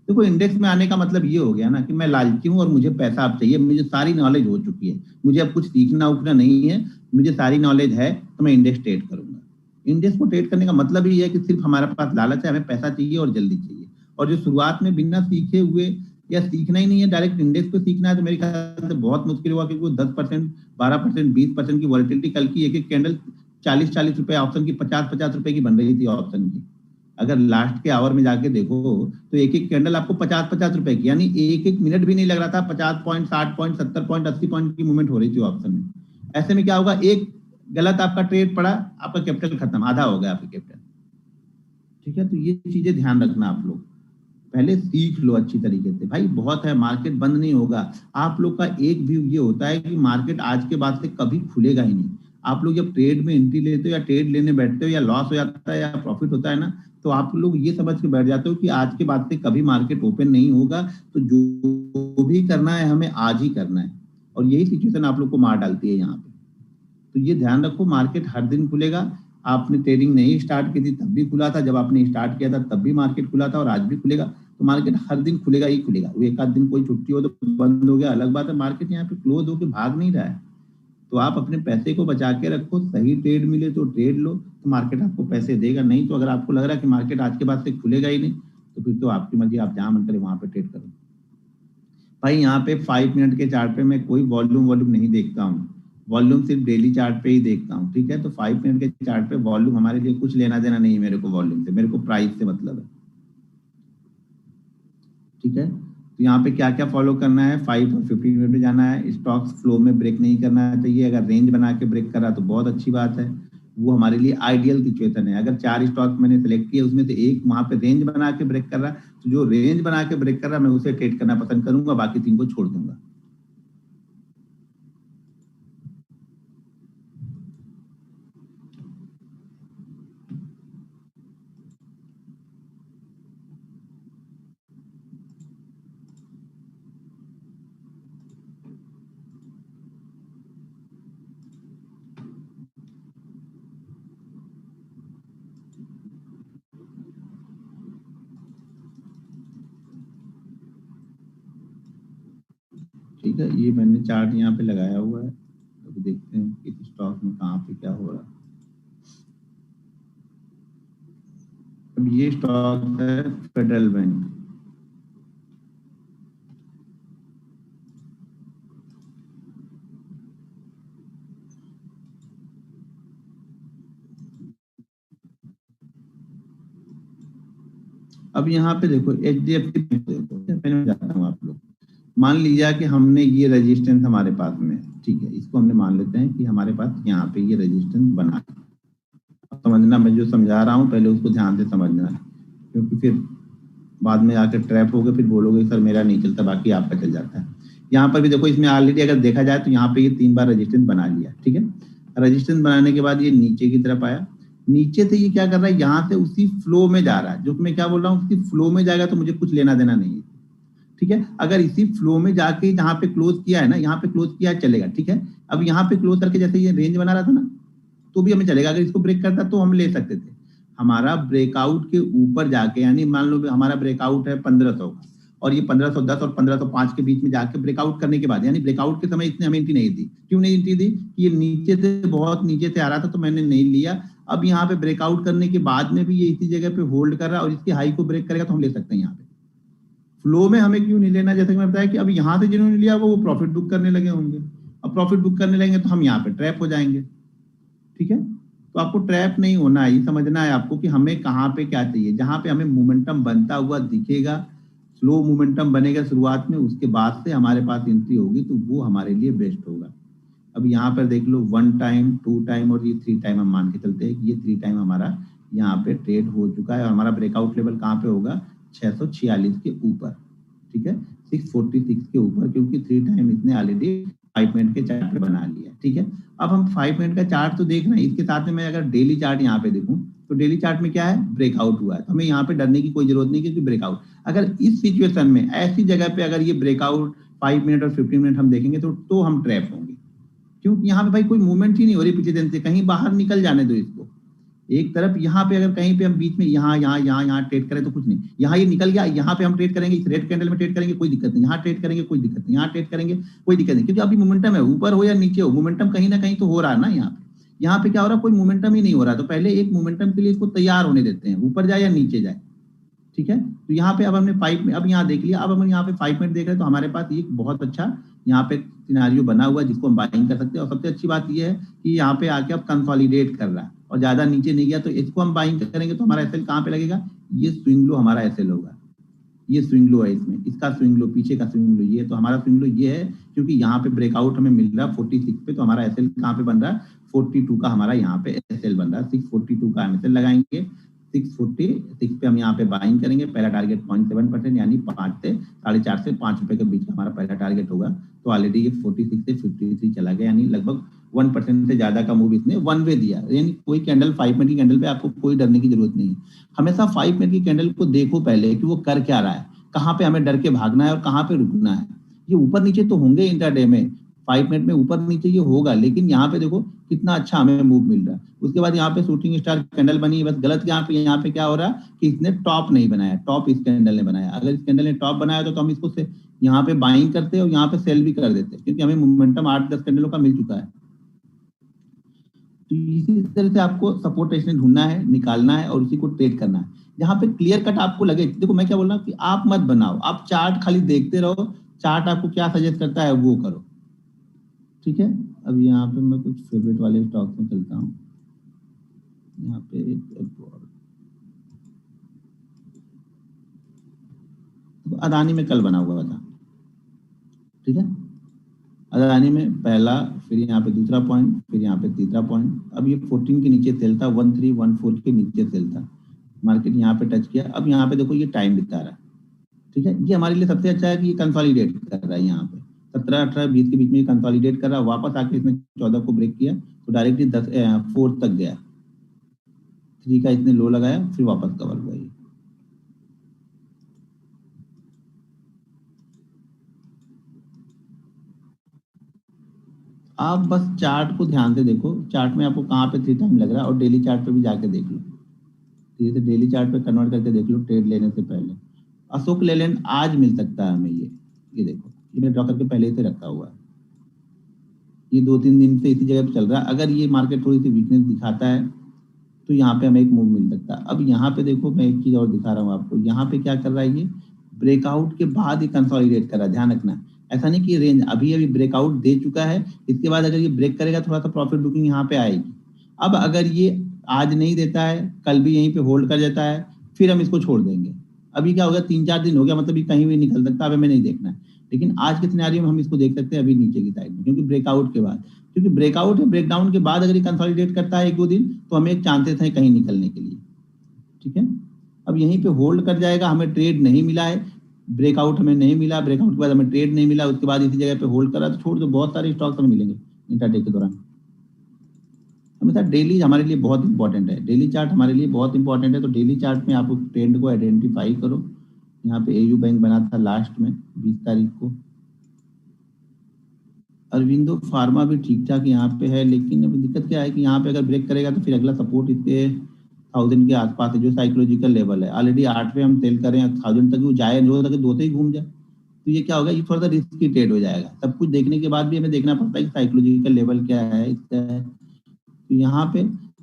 देखो, इंडेक्स में आने का मतलब ये हो गया ना कि मैं लालची हूँ और मुझे पैसा अब चाहिए, मुझे सारी नॉलेज हो चुकी है, मुझे अब कुछ सीखना उखना नहीं है, मुझे सारी नॉलेज है, तो मैं इंडेक्स ट्रेड करूंगा। इंडेक्स को ट्रेड करने का मतलब ही है कि सिर्फ हमारे पास लालच है, हमें पैसा चाहिए और जल्दी चाहिए। और जो शुरुआत में बिना सीखे हुए या सीखना ही नहीं है, डायरेक्ट इंडेक्स को सीखना है, तो मेरे ख्याल से बहुत मुश्किल हुआ, क्योंकि वो 10%, 12%, 20% की वॉलिटिलिटी, कल की एक एक कैंडल 40-40 रुपए ऑप्शन की, 50-50 रुपए की बन रही थी ऑप्शन की। अगर लास्ट के आवर में जाके देखो तो एक एक कैंडल आपको 50-50 रुपए की, यानी एक एक मिनट भी नहीं लग रहा था, 50 पॉइंट, 60 पॉइंट, 70 पॉइंट, 80 पॉइंट की मूवमेंट हो रही थी ऑप्शन में। ऐसे में क्या होगा, एक गलत आपका ट्रेड पड़ा, आपका कैपिटल खत्म, आधा हो गया आपका कैपिटल। ठीक है, तो ये चीजें ध्यान रखना आप लोग, पहले सीख लो अच्छी तरीके से भाई। बहुत है, मार्केट बंद नहीं होगा। आप लोग का एक व्यू ये होता है कि मार्केट आज के बाद से कभी खुलेगा ही नहीं। आप लोग जब ट्रेड में एंट्री लेते हो या ट्रेड लेने बैठते हो, या लॉस हो जाता है या प्रॉफिट होता है ना, तो आप लोग ये समझ के बैठ जाते हो कि आज के बाद से कभी मार्केट ओपन नहीं होगा, तो जो भी करना है हमें आज ही करना है। और यही सिचुएशन आप लोग को मार डालती है यहाँ पे। तो ये ध्यान रखो, मार्केट हर दिन खुलेगा। आपने ट्रेडिंग नहीं स्टार्ट की थी तब भी खुला था, जब आपने स्टार्ट किया था तब भी मार्केट खुला था, और आज भी खुलेगा। तो मार्केट हर दिन खुलेगा ही खुलेगा। वो एक आध दिन कोई छुट्टी हो तो बंद हो गया, अलग बात है। मार्केट यहाँ पे क्लोज होकर भाग नहीं रहा है। तो आप अपने पैसे को बचा के रखो, सही ट्रेड मिले तो ट्रेड लो, तो मार्केट आपको पैसे देगा। नहीं तो अगर आपको लग रहा है कि मार्केट आज के बाद से खुलेगा ही नहीं, तो फिर तो आपकी मर्जी, आप जहां मन करे वहां पे ट्रेड करो। भाई यहाँ पे 5 मिनट के चार्ट पे मैं कोई वॉल्यूम वॉल्यूम नहीं देखता हूँ, वॉल्यूम सिर्फ डेली चार्ट पे ही देखता हूँ। ठीक है, तो 5 मिनट के चार्ट पे वॉल्यूम हमारे लिए कुछ लेना देना नहीं है, मेरे को वॉल्यूम से, मेरे को प्राइस से मतलब है। ठीक है, तो यहाँ पे क्या क्या फॉलो करना है, 5 और 15 मिनट में जाना है, स्टॉक्स फ्लो में ब्रेक नहीं करना चाहिए। अगर रेंज बना के ब्रेक करा तो बहुत अच्छी बात है, वो हमारे लिए आइडियल सिचुएशन है। अगर 4 स्टॉक मैंने सेलेक्ट किया, उसमें से एक वहां पे रेंज बना के ब्रेक कर रहा, तो जो रेंज बना के ब्रेक कर रहा मैं उसे ट्रेड करना पसंद करूंगा, बाकी 3 को छोड़ दूंगा। ठीक है, ये मैंने चार्ट यहाँ पे लगाया हुआ है, तो देखते हैं कि इस स्टॉक में कहाँ पे क्या हो रहा है। अब ये स्टॉक है फेडरल बैंक। अब यहाँ पे देखो HDFC बैंक, देखो पहले मैं जाता हूँ, आप लोग मान लीजिए कि हमने ये रेजिस्टेंस हमारे पास में है, ठीक है, इसको हमने मान लेते हैं कि हमारे पास यहाँ पे ये रेजिस्टेंस बना है। समझना, मैं जो समझा रहा हूँ पहले उसको ध्यान से समझना है, क्योंकि फिर बाद में आकर ट्रैप हो गए, फिर बोलोगे सर मेरा नहीं चलता, बाकी आपका चल जाता है। यहाँ पर भी देखो, इसमें ऑलरेडी अगर देखा जाए तो यहाँ पे ये 3 बार रेजिस्टेंस बना लिया, ठीक है। रेजिस्टेंस बनाने के बाद ये नीचे की तरफ आया, नीचे से ये क्या कर रहा है, यहाँ से उसी फ्लो में जा रहा है। जो मैं क्या बोल रहा हूँ, उसी फ्लो में जाएगा तो मुझे कुछ लेना देना नहीं है, ठीक है। अगर इसी फ्लो में जाके जहाँ पे क्लोज किया है ना, यहाँ पे क्लोज किया है चलेगा, ठीक है। अब यहाँ पे क्लोज करके जैसे ये रेंज बना रहा था ना, तो भी हमें चलेगा। अगर इसको ब्रेक करता तो हम ले सकते थे। हमारा ब्रेकआउट के ऊपर जाके, यानी मान लो हमारा ब्रेकआउट है 1500 का, और ये 1510 और 1505 के बीच में जाके ब्रेकआउट करने के बाद, यानी ब्रेकआउट के समय इसने हमें एंट्री नहीं दी। क्यों नहीं एंट्री दी? ये नीचे से, बहुत नीचे से आ रहा था तो मैंने नहीं लिया। अब यहाँ पे ब्रेकआउट करने के बाद में भी ये इसी जगह पे होल्ड कर रहा है और इसकी हाई को ब्रेक करेगा तो हम ले सकते हैं। यहाँ पे फ्लो में हमें क्यों नहीं लेना, जैसे कि मैं बताया कि अब यहाँ से जिन्होंने लिया वो प्रॉफिट बुक करने लगे होंगे। अब प्रॉफिट बुक करने लगेंगे तो हम यहाँ पे ट्रैप हो जाएंगे, ठीक है। तो आपको ट्रैप नहीं होना है, ये समझना है आपको कि हमें कहाँ पे क्या चाहिए। जहां पे हमें मोमेंटम बनता हुआ दिखेगा, स्लो मोमेंटम बनेगा शुरुआत में, उसके बाद से हमारे पास एंट्री होगी तो वो हमारे लिए बेस्ट होगा। अब यहाँ पर देख लो 1 टाइम, 2 टाइम और ये 3 टाइम हम मान के चलते हैं कि ये 3 टाइम हमारा यहाँ पे ट्रेड हो चुका है और हमारा ब्रेकआउट लेवल कहाँ पे होगा, 646 के ऊपर, ठीक है, 646 के ऊपर, क्योंकि 3 टाइम इसने ऑलरेडी 5 मिनट के चार्ट पे बना लिया, ठीक है। अब हम 5 मिनट का चार्ट तो देख रहे हैं, इसके साथ में मैं अगर डेली चार्ट यहाँ पे देखूं तो डेली चार्ट में क्या है, ब्रेकआउट हुआ है। तो हमें यहाँ पे डरने की कोई जरूरत नहीं, क्योंकि ब्रेकआउट, अगर इस सिचुएशन में ऐसी जगह पे अगर ये ब्रेकआउट 5 मिनट और 15 मिनट हम देखेंगे तो हम ट्रैप होंगे, क्योंकि यहाँ पे भाई कोई मूवमेंट ही नहीं हो रही पीछे दिन से। कहीं बाहर निकल जाने दो इसको एक तरफ। यहाँ पे अगर कहीं पे हम बीच में यहाँ ट्रेड करें तो कुछ नहीं, यहाँ ये निकल गया, यहाँ पे हम ट्रेड करेंगे, इस रेड कैंडल में ट्रेड करेंगे, कोई दिक्कत नहीं। यहाँ ट्रेड करेंगे, कोई दिक्कत नहीं। यहाँ ट्रेड करेंगे, कोई दिक्कत नहीं, क्योंकि अभी मोमेंटम है, ऊपर हो या नीचे हो, मोमेंटम कहीं ना कहीं तो हो रहा है ना। यहाँ पे क्या हो रहा है, कोई मोमेंटम ही नहीं हो रहा, तो पहले एक मोमेंटम के लिए इसको तैयार होने देते हैं, ऊपर जाए या नीचे जाए, ठीक है। तो यहाँ पे अब हमने 5 में, अब यहाँ देख लिया, अब हम यहाँ पे 5 मिनट देख रहे हैं, तो हमारे पास एक बहुत अच्छा यहाँ पे सिनेरियो बना हुआ है जिसको हम बाइंग कर सकते हैं। और सबसे अच्छी बात ये है कि यहाँ पे आके अब कंसोलिडेट कर रहा है और ज्यादा नीचे नहीं गया, तो इसको हम बाइंग करेंगे तो हमारा एसएल कहाँ पे लगेगा, ये स्विंग लो हमारा एसएल होगा। ये स्विंग लो है, इसमें इसका स्विंग लो, पीछे का स्विंग लो ये, तो हमारा स्विंग लो ये है, क्योंकि यहाँ पे ब्रेकआउट हमें मिल रहा है 46 पे, तो हमारा एसएल कहाँ पे बन रहा है, 42 का हमारा यहाँ पे एसएल बन रहा है। 642 का हम एसएल लगाएंगे, 646 पे हम यहाँ पे बाइंग करेंगे। पहला टारगेट 0.7%, यानी 5 से 4.5 से 5 रुपए के बीच का हमारा पहला टारगेट होगा। तो ऑलरेडी ये 46 से 53 चला गया, यानी लगभग 1% से ज्यादा का मूव इसने वन वे दिया। यानी कोई कैंडल 5 मिनट की कैंडल पे आपको कोई डरने की जरूरत नहीं है। हमेशा 5 मिनट की कैंडल को देखो पहले कि वो कर क्या रहा है, कहाँ पे हमें डर के भागना है और कहाँ पे रुकना है। ये ऊपर नीचे तो होंगे इंट्राडे में, 5 मिनट में ऊपर नीचे ये होगा, लेकिन यहाँ पे देखो कितना अच्छा हमें मूव मिल रहा है। उसके बाद यहाँ पे शूटिंग स्टार कैंडल बनी है, बस गलत यहाँ पे क्या हो रहा है कि इसने टॉप नहीं बनाया, टॉप इस कैंडल ने बनाया। अगर इस कैंडल ने टॉप बनाया तो हम इसको से यहाँ पे बाइंग करते और यहाँ पे सेल भी कर देते, क्योंकि हमें मोमेंटम 8-10 कैंडलों का मिल चुका है। तो इसी तरह से आपको सपोर्ट रेजिस्टेंस ढूंढना है, निकालना है और उसी को ट्रेड करना है। जहाँ पे क्लियर कट आपको लगे, देखो मैं क्या बोल रहा हूँ कि आप मत बनाओ, आप चार्ट खाली देखते रहो, चार्ट आपको क्या सजेस्ट करता है वो करो, ठीक है। अब यहाँ पे मैं कुछ फेवरेट वाले स्टॉक में चलता हूँ। यहाँ पे तो अदानी में कल बना हुआ था, ठीक है। अदानी में पहला, फिर यहाँ पे दूसरा पॉइंट, फिर यहाँ पे तीसरा पॉइंट। अब ये 14 के नीचे सेल था, 1314 के नीचे सेल था, मार्केट यहाँ पे टच किया। अब यहाँ पे देखो ये टाइम बिता रहा है, ठीक है। ये हमारे लिए सबसे अच्छा है कि ये कंसोलिडेट कर रहा है, यहाँ पे 17, 18, 20 के बीच में कंसोलिडेट कर रहा है। वापस आके इसने 14 को ब्रेक किया तो डायरेक्टली 4 तक गया, 3 का इसने लो लगाया, फिर वापस कवर हुआ। ये आप बस चार्ट को ध्यान से देखो, चार्ट में आपको कहाँ पे 3 टाइम लग रहा है, और डेली चार्ट पे भी जाके देख लो, धीरे से डेली चार्ट पे कन्वर्ट करके देख लो ट्रेड लेने से पहले। अशोक लेलैंड आज मिल सकता है हमें, ये देखो, ये मैंने ड्रॉ करके पहले से रखा हुआ है, ये 2-3 दिन से इसी जगह पे चल रहा है। अगर ये मार्केट थोड़ी सी वीकनेस दिखाता है तो यहाँ पे हमें एक मूव मिल सकता है। अब यहाँ पे देखो मैं एक चीज और दिखा रहा हूँ आपको, यहाँ पे क्या कर रहा है, ये ब्रेकआउट के बाद ही कंसोलिडेट कर रहा है, ध्यान रखना। ऐसा नहीं कि रेंज अभी अभी ब्रेकआउट दे चुका है, इसके बाद अगर ये ब्रेक करेगा थोड़ा सा प्रॉफिट बुकिंग यहाँ पे आएगी। अब अगर ये आज नहीं देता है, कल भी यहीं पे होल्ड कर जाता है, फिर हम इसको छोड़ देंगे। अभी क्या हो गया, 3-4 दिन हो गया, मतलब ये कहीं भी निकल सकता है, हमें नहीं देखना है। लेकिन आज के सिनेरियो में हम इसको देख सकते हैं अभी नीचे की साइड में, क्योंकि ब्रेकआउट के बाद, क्योंकि ब्रेकआउट है, ब्रेकडाउन के बाद अगर ये कंसोलिडेट करता है 1-2 दिन तो हमें एक चांसेस है कहीं निकलने के लिए। ठीक है, अब यहीं पे होल्ड कर जाएगा, हमें ट्रेड नहीं मिला है, ब्रेकआउट हमें नहीं मिला, ब्रेकआउट के बाद हमें ट्रेड नहीं मिला, उसके बाद इसी जगह पे होल्ड करा तो छोड़ दो। बहुत सारे स्टॉक्स हमें मिलेंगे इंट्राडे के दौरान। हमेशा डेली हमारे लिए बहुत इंपॉर्टेंट है, डेली चार्ट हमारे लिए बहुत इंपॉर्टेंट है। तो डेली चार्ट में आप ट्रेंड को आइडेंटिफाई करो। यहाँ पे एयू बैंक बना था लास्ट में 20 तारीख को। अरविंदो फार्मा भी ठीक ठाक यहाँ पे है, लेकिन अब दिक्कत क्या है कि यहाँ पे अगर ब्रेक करेगा तो फिर अगला सपोर्ट इसके 1000 के आसपास है, जो साइकोलॉजिकल लेवल है। ऑलरेडी 8 पे हम सेल कर रहे हैं, 1000 तक वो जाए, जो तक 2 से ही घूम जाए तो ये क्या होगा, ये थोड़ा सा रिस्की ट्रेड हो जाएगा। सब कुछ देखने के बाद भी हमें देखना पड़ता है कि साइकोलॉजिकल लेवल क्या है इसका। तो यहाँ पे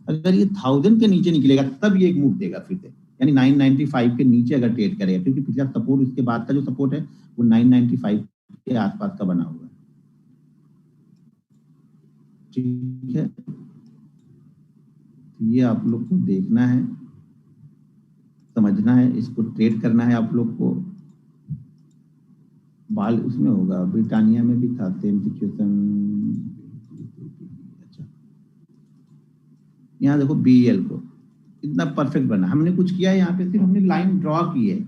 अगर ये 1000 के नीचे निकलेगा तब ये एक मूव देगा फिर से, यानी 995 के नीचे अगर ट्रेड करेगा, क्योंकि पिछला सपोर्ट, उसके बाद का जो सपोर्ट है वो 995 के आसपास का बना हुआ है। ठीक है, ये आप लोग को देखना है, समझना है, इसको ट्रेड करना है आप लोग को। बाल उसमें होगा, ब्रिटानिया में भी था सेम सिचुएशन। अच्छा, यहाँ देखो बीएल को इतना परफेक्ट बना, हमने कुछ किया है यहाँ पे, सिर्फ हमने लाइन ड्रॉ की है,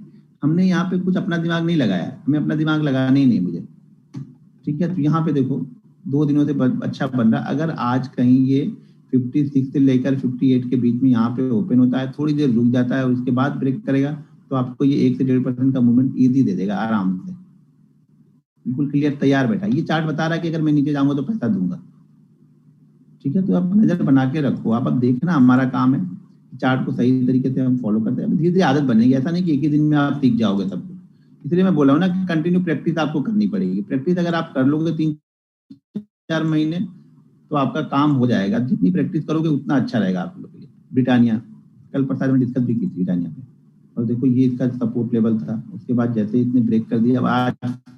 हमने यहाँ पे कुछ अपना दिमाग नहीं लगाया, हमें अपना दिमाग लगाना ही नहीं मुझे। ठीक है, तो यहाँ पे देखो 2 दिनों से अच्छा बन रहा। अगर आज कहीं ये 56 से लेकर 58 के बीच में यहाँ पे ओपन होता है, थोड़ी देर रुक जाता है और उसके बाद ब्रेक करेगा तो आपको ये 1 से 1.5% का मूवमेंट इजी दे देगा आराम से, बिल्कुल क्लियर तैयार बैठा। ये चार्ट बता रहा है कि अगर मैं नीचे जाऊंगा तो पैसा दूंगा। ठीक है, तो आप नजर बना के रखो। आप अब देखना हमारा काम है चार्ट को सही तरीके से हम फॉलो करते हैं, धीरे धीरे आदत बनेगी। ऐसा नहीं कि एक ही दिन में आप सीख जाओगे सब कुछ। इसलिए मैं बोला हूँ ना कि कंटिन्यू प्रैक्टिस आपको करनी पड़ेगी। प्रैक्टिस अगर आप कर लोगे 3-4 महीने तो आपका काम हो जाएगा। जितनी प्रैक्टिस करोगे उतना अच्छा रहेगा आप लोगों के लिए। ब्रिटानिया कल प्रसाद में डिस्कस भी की थी ब्रिटानिया पे, और देखो ये इसका सपोर्ट लेवल था, उसके बाद जैसे इसने ब्रेक कर दिया, अब आज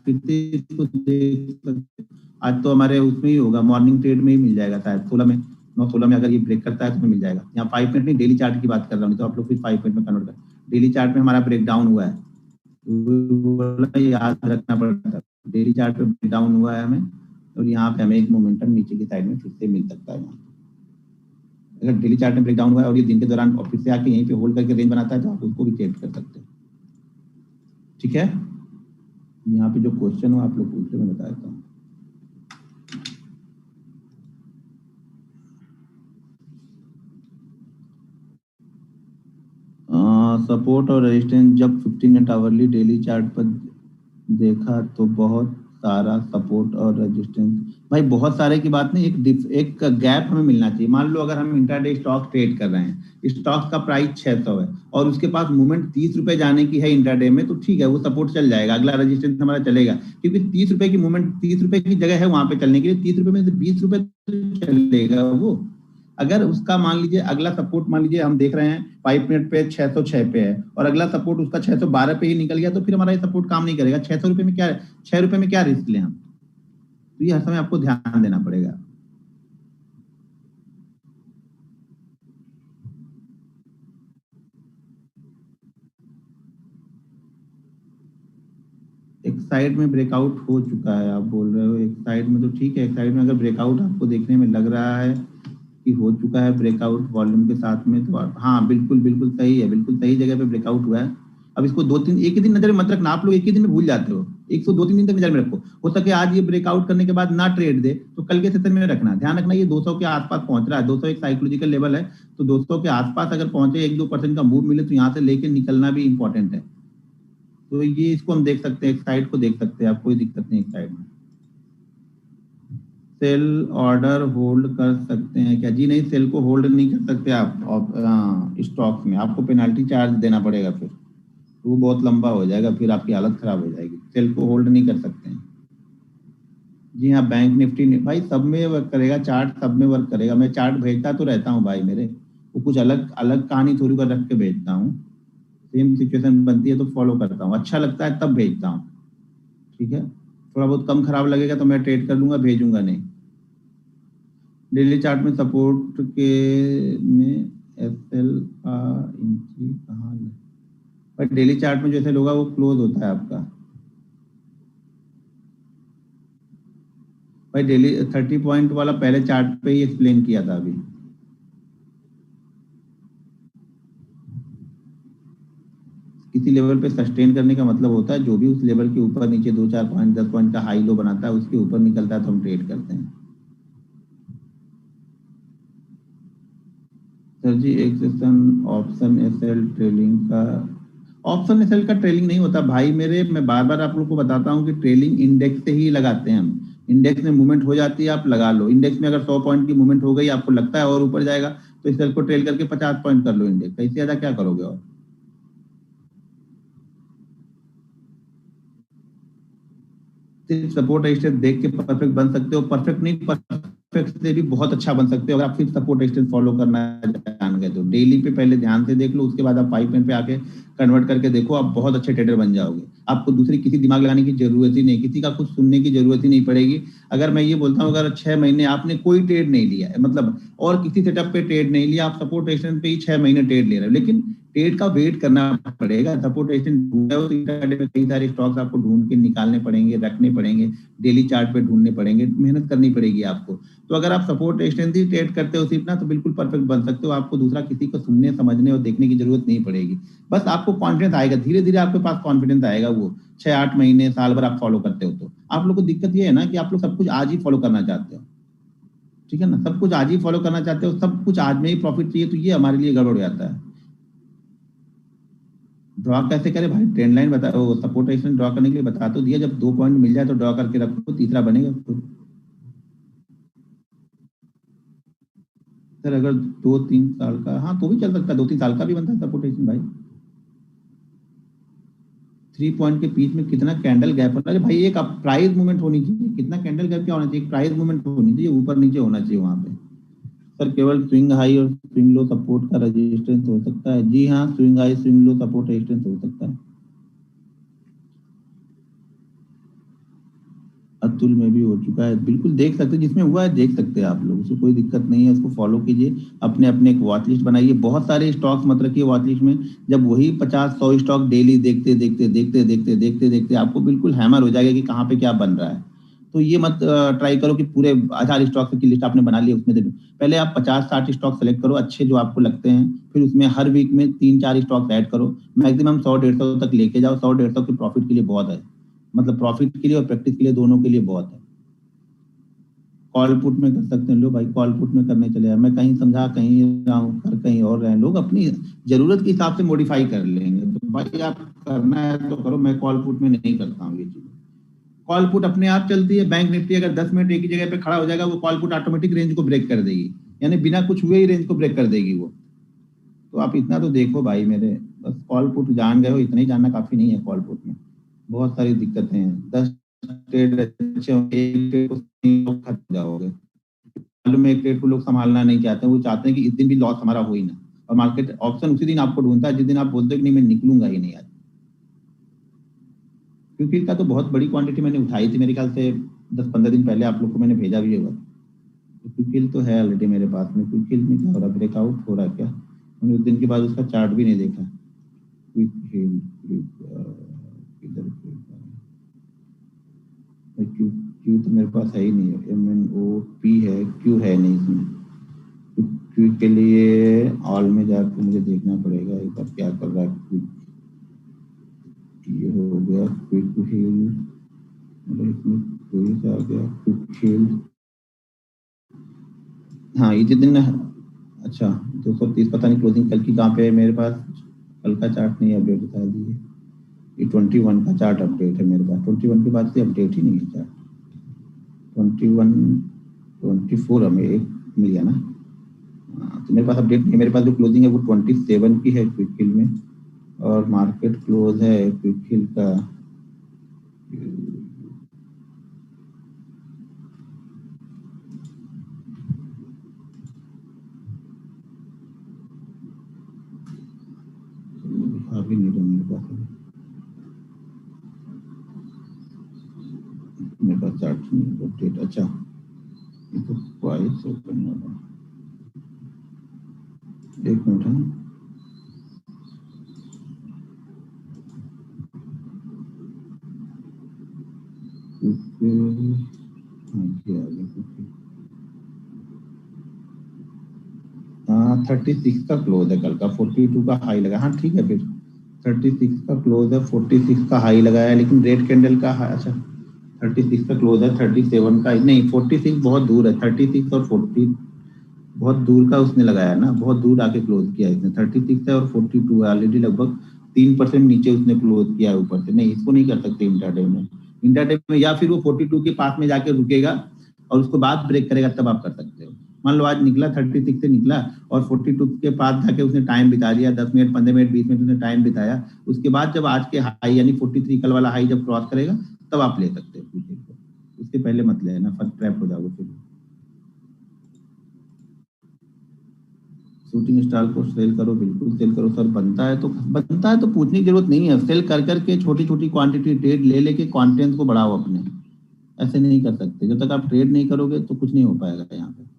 फिर से इसको देख सकते। आज तो हमारे उसमें ही होगा, मॉर्निंग ट्रेड में ही मिल जाएगा शायद 16 में, 9-16 में अगर ये ब्रेक करता है तो मिल जाएगा। यहाँ 5 मिनट नहीं, डेली चार्ट की बात कर रहा हूँ, तो आप लोग फिर 5 मिनट में कन्वर्ट कर। डेली चार्ट में हमारा ब्रेक डाउन हुआ है, याद रखना पड़ता है, डेली चार्ट पे ब्रेक डाउन हुआ है हमें, और यहाँ पे हमें एक मोमेंटम नीचे की साइड में फिर से मिल सकता है। अगर डेली चार्ट में ब्रेक डाउन हुआ है और ये दिन के दौरान फिर से आके यहीं पे होल्ड करके रेंज बनाता है तो आप उसको भी ट्रेड कर सकते हैं। ठीक है, यहाँ पे जो क्वेश्चन हो आप लोग पूछ ले, मैं बता देता हूँ। सपोर्ट और रेजिस्टेंस जब 15 मिनट आवरली डेली चार्ट पर देखा तो बहुत सारा सपोर्ट और रेजिस्टेंस, भाई बहुत सारे की बात नहीं, एक गैप हमें मिलना चाहिए। मान लो अगर हम इंट्राडे स्टॉक ट्रेड कर रहे हैं, स्टॉक का प्राइस 600 है और उसके पास मूवमेंट 30 रुपए जाने की है इंट्राडे में, तो ठीक है वो सपोर्ट चल जाएगा, अगला रेजिस्टेंस हमारा चलेगा, क्योंकि 30 रुपए की मूवमेंट 30 रुपए की जगह है वहां पे चलने के लिए। 30 रुपए में से 20 रुपए चलेगा वो। अगर उसका मान लीजिए अगला सपोर्ट, मान लीजिए हम देख रहे हैं 5 मिनट पे 606 पे है और अगला सपोर्ट उसका 612 पे ही निकल गया, तो फिर हमारा ये सपोर्ट काम नहीं करेगा। 600 रुपए में क्या, 6 रुपए में क्या रिस्क लें हम? तो ये हर समय आपको ध्यान देना पड़ेगा। एक साइड में ब्रेकआउट हो चुका है, आप बोल रहे हो एक साइड में, तो ठीक है, एक साइड में अगर ब्रेकआउट आपको देखने में लग रहा है कि हो चुका है ब्रेकआउट वॉल्यूम के साथ में, तो हाँ बिल्कुल बिल्कुल सही है, बिल्कुल सही जगह पे ब्रेकआउट हुआ है। अब इसको 2-3 एक ही दिन नजर में मत रखना, आप लोग एक ही दिन में भूल जाते हो, 102-3 दिन तक नजर में रखो। हो सके आज ये ब्रेकआउट करने के बाद ना ट्रेड दे तो कल के सेशन में रखना। ध्यान रखना ये 200 के आसपास पहुंच रहा है, 200 एक साइकोलॉजिकल लेवल है, तो 200 के आसपास अगर पहुंचे 1-2% का मूव मिले तो यहाँ से लेके निकलना भी इंपॉर्टेंट है। तो ये इसको हम देख सकते हैं, एक साइड को देख सकते हैं आप, कोई दिक्कत नहीं। एक साइड में सेल ऑर्डर होल्ड कर सकते हैं क्या? जी नहीं, सेल को होल्ड नहीं कर सकते आप स्टॉक में, आपको पेनाल्टी चार्ज देना पड़ेगा, फिर तो वो बहुत लंबा हो जाएगा, फिर आपकी हालत खराब हो जाएगी। सेल को होल्ड नहीं कर सकते हैं। जी हाँ, बैंक निफ्टी भाई सब में वर्क करेगा, चार्ट सब में वर्क करेगा। मैं चार्ट भेजता तो रहता हूँ भाई मेरे, वो कुछ अलग अलग कहानी थोड़ी कर रख के भेजता हूँ। सेम सिचुएशन बनती है तो फॉलो करता हूँ, अच्छा लगता है तब भेजता हूँ। ठीक है, थोड़ा बहुत कम खराब लगेगा तो मैं ट्रेड कर लूंगा, भेजूंगा नहीं। डेली चार्ट में सपोर्ट के में एसएल का इंची कहाँ है? पर डेली चार्ट में जैसे होगा वो क्लोज होता है आपका भाई। डेली 30 पॉइंट वाला पहले चार्ट पे ही एक्सप्लेन किया था अभी। किसी लेवल पे सस्टेन करने का मतलब होता है जो भी उस लेवल के ऊपर नीचे 2-4 पॉइंट 10 पॉइंट का हाई लो बनाता है, उसके ऊपर निकलता है तो हम ट्रेड करते हैं। सर जी एक सेशन ऑप्शन एसएल ट्रेलिंग का, ऑप्शन एसएल का ट्रेलिंग नहीं होता भाई मेरे। मैं बार बार आप लोग को बताता हूँ कि ट्रेलिंग इंडेक्स से ही लगाते हैं हम। इंडेक्स में मूवमेंट हो जाती है, आप लगा लो। इंडेक्स में अगर 100 पॉइंट की मूवमेंट हो गई, आपको लगता है और ऊपर जाएगा, तो इस सेल को ट्रेल करके 50 पॉइंट कर लो इंडेक्स, इससे ज्यादा क्या करोगे। और सिर्फ सपोर्ट रेजिस्टेंस देख के परफेक्ट बन सकते हो, परफेक्ट नहीं, परफेक्ट से भी बहुत अच्छा बन सकते हो अगर आप सिर्फ सपोर्ट रेजिस्टेंस फॉलो करना जान गए तो। डेली पे पहले ध्यान से देख लो, उसके बाद आप 5 मिनट पे आके कन्वर्ट करके देखो, आप बहुत अच्छे ट्रेडर बन जाओगे। आपको दूसरी किसी दिमाग लगाने की जरूरत ही नहीं, किसी का कुछ सुनने की जरूरत ही नहीं पड़ेगी। अगर मैं ये बोलता हूँ अगर 6 महीने आपने कोई ट्रेड नहीं लिया है, मतलब और किसी सेटअप पे ट्रेड नहीं लिया, आप सपोर्ट रेजिस्टेंस पे ही 6 महीने ट्रेड ले रहे हो, लेकिन ट्रेड का वेट करना पड़ेगा। सपोर्ट रेजिस्टेंस ढूंढ रहे हो तो इंट्राडे में कई सारे स्टॉक्स आपको ढूंढ के निकालने पड़ेंगे, रखने पड़ेंगे, डेली चार्ट पे ढूंढने पड़ेंगे, मेहनत करनी पड़ेगी आपको। तो अगर आप सपोर्ट रेजिस्टेंस ही ट्रेड करते हो सिर्फ ना, तो बिल्कुल परफेक्ट बन सकते हो। आपको दूसरा किसी को सुनने समझने और देखने की जरूरत नहीं पड़ेगी। बस आपको कॉन्फिडेंस आएगा, धीरे धीरे आपके पास कॉन्फिडेंस आएगा। वो 6-8 महीने साल भर आप फॉलो करते हो तो आप लोग को दिक्कत ये है ना कि आप लोग सब कुछ आज ही फॉलो करना चाहते हो। ठीक है ना, सब कुछ आज ही फॉलो करना चाहते हो, सब कुछ आज में ही प्रॉफिट चाहिए, तो ये हमारे लिए गड़बड़ हो जाता है। ड्रॉ कैसे करें भाई, ट्रेंड लाइन बता, वो सपोर्ट रेजिस्टेंस ड्रॉ करने के लिए बता तो दिया। जब 2 पॉइंट मिल जाए तो ड्रॉ करके रखो, तीसरा बनेगा खुद। सर अगर 2-3 साल का, हाँ तो भी चल सकता है, 2-3 साल का भी बनता है सपोर्ट रेजिस्टेंस भाई। 3 पॉइंट के बीच में कितना कैंडल गैप होना चाहिए भाई, एक प्राइस मूवमेंट होनी चाहिए। कितना कैंडल गैप क्या होना चाहिए, प्राइस मूवमेंट होनी चाहिए, ऊपर नीचे होना चाहिए वहां पे। सर केवल स्विंग हाई और स्विंग लो सपोर्ट का रेजिस्टेंस हो सकता है। जी हाँ, swing high swing low support resistance हो सकता है। अतुल में भी हो चुका है, बिल्कुल देख सकते हैं, जिसमें हुआ है देख सकते हैं आप लोग, उसको कोई दिक्कत नहीं है। उसको फॉलो कीजिए, अपने अपने एक वॉच लिस्ट बनाइए, बहुत सारे स्टॉक्स मत रखिए वॉच लिस्ट में। जब वही 50-100 स्टॉक डेली देखते देखते देखते देखते देखते देखते आपको बिल्कुल हैमर हो जाएगा कि कहाँ पे क्या बन रहा है। तो ये मत ट्राई करो कि पूरे 1000 स्टॉक की लिस्ट आपने बना ली उसमें देखो। पहले आप 50-60 स्टॉक सेलेक्ट करो अच्छे जो आपको लगते हैं, फिर उसमें हर वीक में 3-4 स्टॉक ऐड करो। मैक्सिमम 100-150 तक लेके जाओ, 100-150 की प्रॉफिट के लिए बहुत है, मतलब प्रॉफिट के लिए और प्रैक्टिस के लिए दोनों के लिए बहुत है। कॉल पुट में कर सकते हैं लोग भाई, कॉल पुट में करने चले जाए, मैं कहीं समझा कहीं रहा हूँ, कर कहीं और रहे हैं। लोग अपनी जरूरत के हिसाब से मॉडिफाई कर लेंगे, तो भाई आप करना है तो करो। मैं कॉल पुट में नहीं करता हूँ ये चीज। कॉल पुट अपने आप चलती है। बैंक निफ्टी अगर 10 मिनट एक ही जगह पे खड़ा हो जाएगा, वो कॉल पुट ऑटोमेटिक रेंज को ब्रेक कर देगी, यानी बिना कुछ हुए ही रेंज को ब्रेक कर देगी वो। तो आप इतना तो देखो भाई मेरे, बस कॉल पुट जान गए हो, इतना ही जानना काफी नहीं है। कॉल पुट में बहुत सारी दिक्कतें हैं, 10 ट्रेड अच्छे होंगे, एक ट्रेड को खत्म जाओगे। मालूम में एक ट्रेड को लोग संभालना नहीं चाहते, वो चाहते हैं कि इस दिन भी लॉस हमारा हो ही ना। और मार्केट ऑप्शन उसी दिन आपको ढूंढता है जिस दिन आप बोलते हो कि नहीं मैं निकलूंगा ही नहीं आज। क्योंकि इसका तो बहुत बड़ी क्वांटिटी मैंने उठाई थी, मेरे ख्याल से 10-15 दिन पहले आप लोग को मैंने भेजा भी होगा। क्विक तो है ऑलरेडी मेरे पास में। क्विक में क्या हो रहा है, ब्रेकआउट हो रहा है क्या, मैंने उस दिन के बाद उसका चार्ट भी नहीं देखा। क्विक हिल किधर, क्यू क्यू तो मेरे पास है ही नहीं है, MNOP है, क्यू है नहीं इसमें। क्विक के लिए ऑल में जाकर मुझे देखना पड़ेगा एक बार क्या कर रहा है क्विक। ये हो गया क्विक हिल, इसमें कोई आ गया क्विक हिल। हाँ ये जितने, अच्छा 230 पता नहीं क्लोजिंग कल की कहाँ पे है मेरे पास। कल का चार्ट नहीं अपडेट बता दिए। ये 21 का चार्ट अपडेट है मेरे पास, 21 के बाद से अपडेट ही नहीं है चार्ट। 21 24 हमें एक मिल गया ना। हाँ, तो मेरे पास अपडेट नहीं है, मेरे पास जो क्लोजिंग है वो 27 की है क्विक हिल में, और मार्केट क्लोज है क्विक हिल का अभी नहीं रहा मेरे पास, मेरे पास चार्ट नहीं अपडेट। अच्छा ये तो प्राइस ओपन वाला, एक मिनट है। हाँ 36 का क्लोज है कल का, 42 का हाई लगा। हाँ ठीक है, फिर 36 का क्लोज है, 46 का हाई लगाया, लेकिन रेड कैंडल का अच्छा 36 का क्लोज है, 37 का नहीं, 46 बहुत दूर है, 36 और 40 बहुत दूर का उसने लगाया ना, बहुत दूर आके क्लोज किया इसने। 36 है और 42 है, ऑलरेडी लगभग 3% नीचे उसने क्लोज किया है ऊपर से। नहीं, इसको नहीं कर सकते इंट्राडे में। इंट्राडे में या फिर वो 42 के पास में जाके रुकेगा और उसको बाद ब्रेक करेगा, तब आप कर सकते हो। मान लो आज निकला 36 से निकला और 42 के पास जाके उसने टाइम बिता लिया, 10 मिनट 15 मिनट 20 मिनट उसने टाइम बिताया, उसके बाद जब आज के हाई यानी 43 कल वाला हाई जब क्रॉस करेगा तब आप ले सकते हो फ्यूचर को। उसके पहले मत लेना, फर्स्ट ट्रैप हो जाओगे फिर। शूटिंग स्टार को सेल करो, बिल्कुल सेल करो सर। बनता है तो पूछने की जरूरत नहीं है। सेल कर करके छोटी छोटी क्वांटिटी ट्रेड ले लेके कॉन्फिडेंस को बढ़ाओ अपने। ऐसे नहीं कर सकते, जब तक आप ट्रेड नहीं करोगे तो कुछ नहीं हो पाएगा यहाँ पे।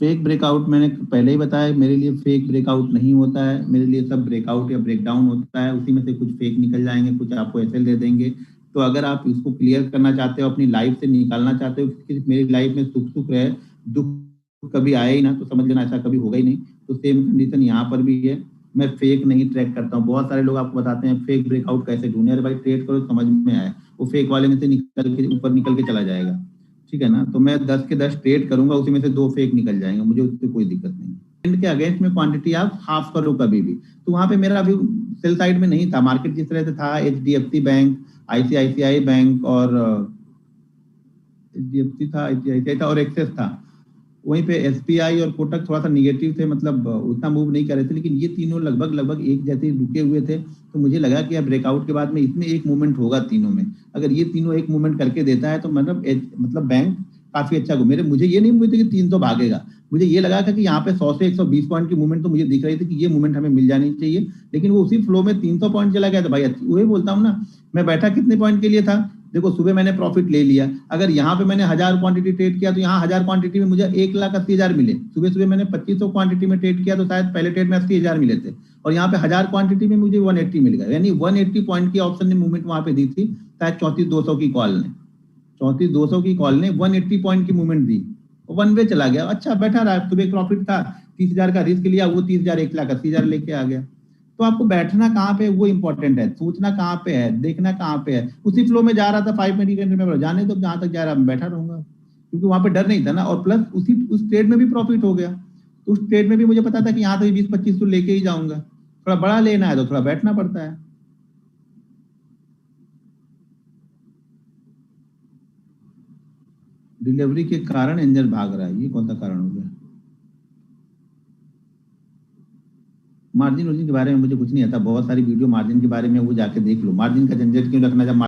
फेक ब्रेकआउट मैंने पहले ही बताया, मेरे लिए फेक ब्रेकआउट नहीं होता है। मेरे लिए सब ब्रेकआउट या ब्रेकडाउन होता है, उसी में से कुछ फेक निकल जाएंगे, कुछ आपको एसएल दे देंगे। तो अगर आप इसको क्लियर करना चाहते हो, अपनी लाइफ से निकालना चाहते हो कि मेरी लाइफ में सुख सुख रहे, दुख कभी आए ही ना, तो समझ लेना ऐसा कभी होगा ही नहीं। तो सेम कंडीशन यहाँ पर भी है। मैं फेक नहीं ट्रैक करता हूँ। बहुत सारे लोग आपको बताते हैं फेक ब्रेकआउट कैसे ढूंढे। अरे भाई ट्रेड करो, समझ में आए, वो फेक वाले में से निकल के ऊपर निकल के चला जाएगा, ठीक है ना। तो मैं 10 के 10 ट्रेड करूंगा, उसी में से 2 फेक निकल जाएंगे, मुझे उससे कोई दिक्कत नहीं। ट्रेंड के अगेंस्ट में क्वांटिटी आप हाफ करो कभी भी। तो वहां पे मेरा अभी सेल साइड में नहीं था, मार्केट जिस तरह से था, एचडीएफसी बैंक, आईसीआईसीआई बैंक और एचडीएफसी था, आईसीआईसीआई था और एक्सेस था। वहीं पे एसबीआई और कोटक थोड़ा सा निगेटिव थे, मतलब उतना मूव नहीं कर रहे थे, लेकिन ये तीनों लगभग लगभग एक जैसे रुके हुए थे। तो मुझे लगा कि अब ब्रेकआउट के बाद में इसमें एक मूवमेंट होगा तीनों में। अगर ये तीनों एक मूवमेंट करके देता है तो मतलब बैंक काफी अच्छा मेरे मुझे ये नहीं उम्मीद थी कि 300 भागेगा। मुझे ये लगा था कि यहाँ पे 100 से 120 पॉइंट की मूवमेंट तो मुझे दिख रही थी कि ये मूवमेंट हमें मिल जानी चाहिए, लेकिन वो उसी फ्लो में 300 पॉइंट चला गया। तो भाई वही बोलता हूँ ना, मैं बैठा कितने पॉइंट के लिए था। देखो सुबह मैंने प्रॉफिट ले लिया, अगर यहाँ पे मैंने 1000 क्वांटिटी ट्रेड किया तो यहाँ 1000 क्वांटिटी में मुझे 1,80,000 मिले। सुबह सुबह मैंने 2500 क्वांटिटी में ट्रेड किया तो शायद पहले ट्रेड में 80,000 मिले थे, और यहाँ पे 1000 क्वांटिटी में मुझे 180 मिल गया, यानी 180 पॉइंट की ऑप्शन ने मूवमेंट वहां पे दी थी। शायद 34,200 की कॉल ने, 34,200 की कॉल ने 180 पॉइंट की मूवमेंट दी, वन वे चला गया। अच्छा बैठा रहा, सुबह प्रॉफिट था, 30,000 का रिस्क लिया, वो 30,000 1,80,000 लेके आ गया। तो आपको बैठना कहाँ पे वो इंपॉर्टेंट है, सोचना कहाँ पे है, देखना कहाँ पे है। उसी फ्लो में जा रहा था 5 मिनट में, जाने तो जहां तक जा रहा मैं बैठा रहूंगा, क्योंकि वहां पे डर नहीं था ना। और प्लस उस ट्रेड में भी प्रॉफिट हो गया। तो उस ट्रेड में भी मुझे पता था कि यहाँ तो 20-25 तो लेके ही जाऊंगा। थोड़ा बड़ा लेना है तो थोड़ा बैठना पड़ता है। डिलीवरी के कारण एंजल भाग रहा है, ये कौन सा कारण हो गया। मार्जिन के बारे में मुझे कुछ नहीं आता, बहुत सारी वीडियो मार्जिन के बारे में, वो जाके देख लो। मार्जिन का झंझट क्यों रखना जब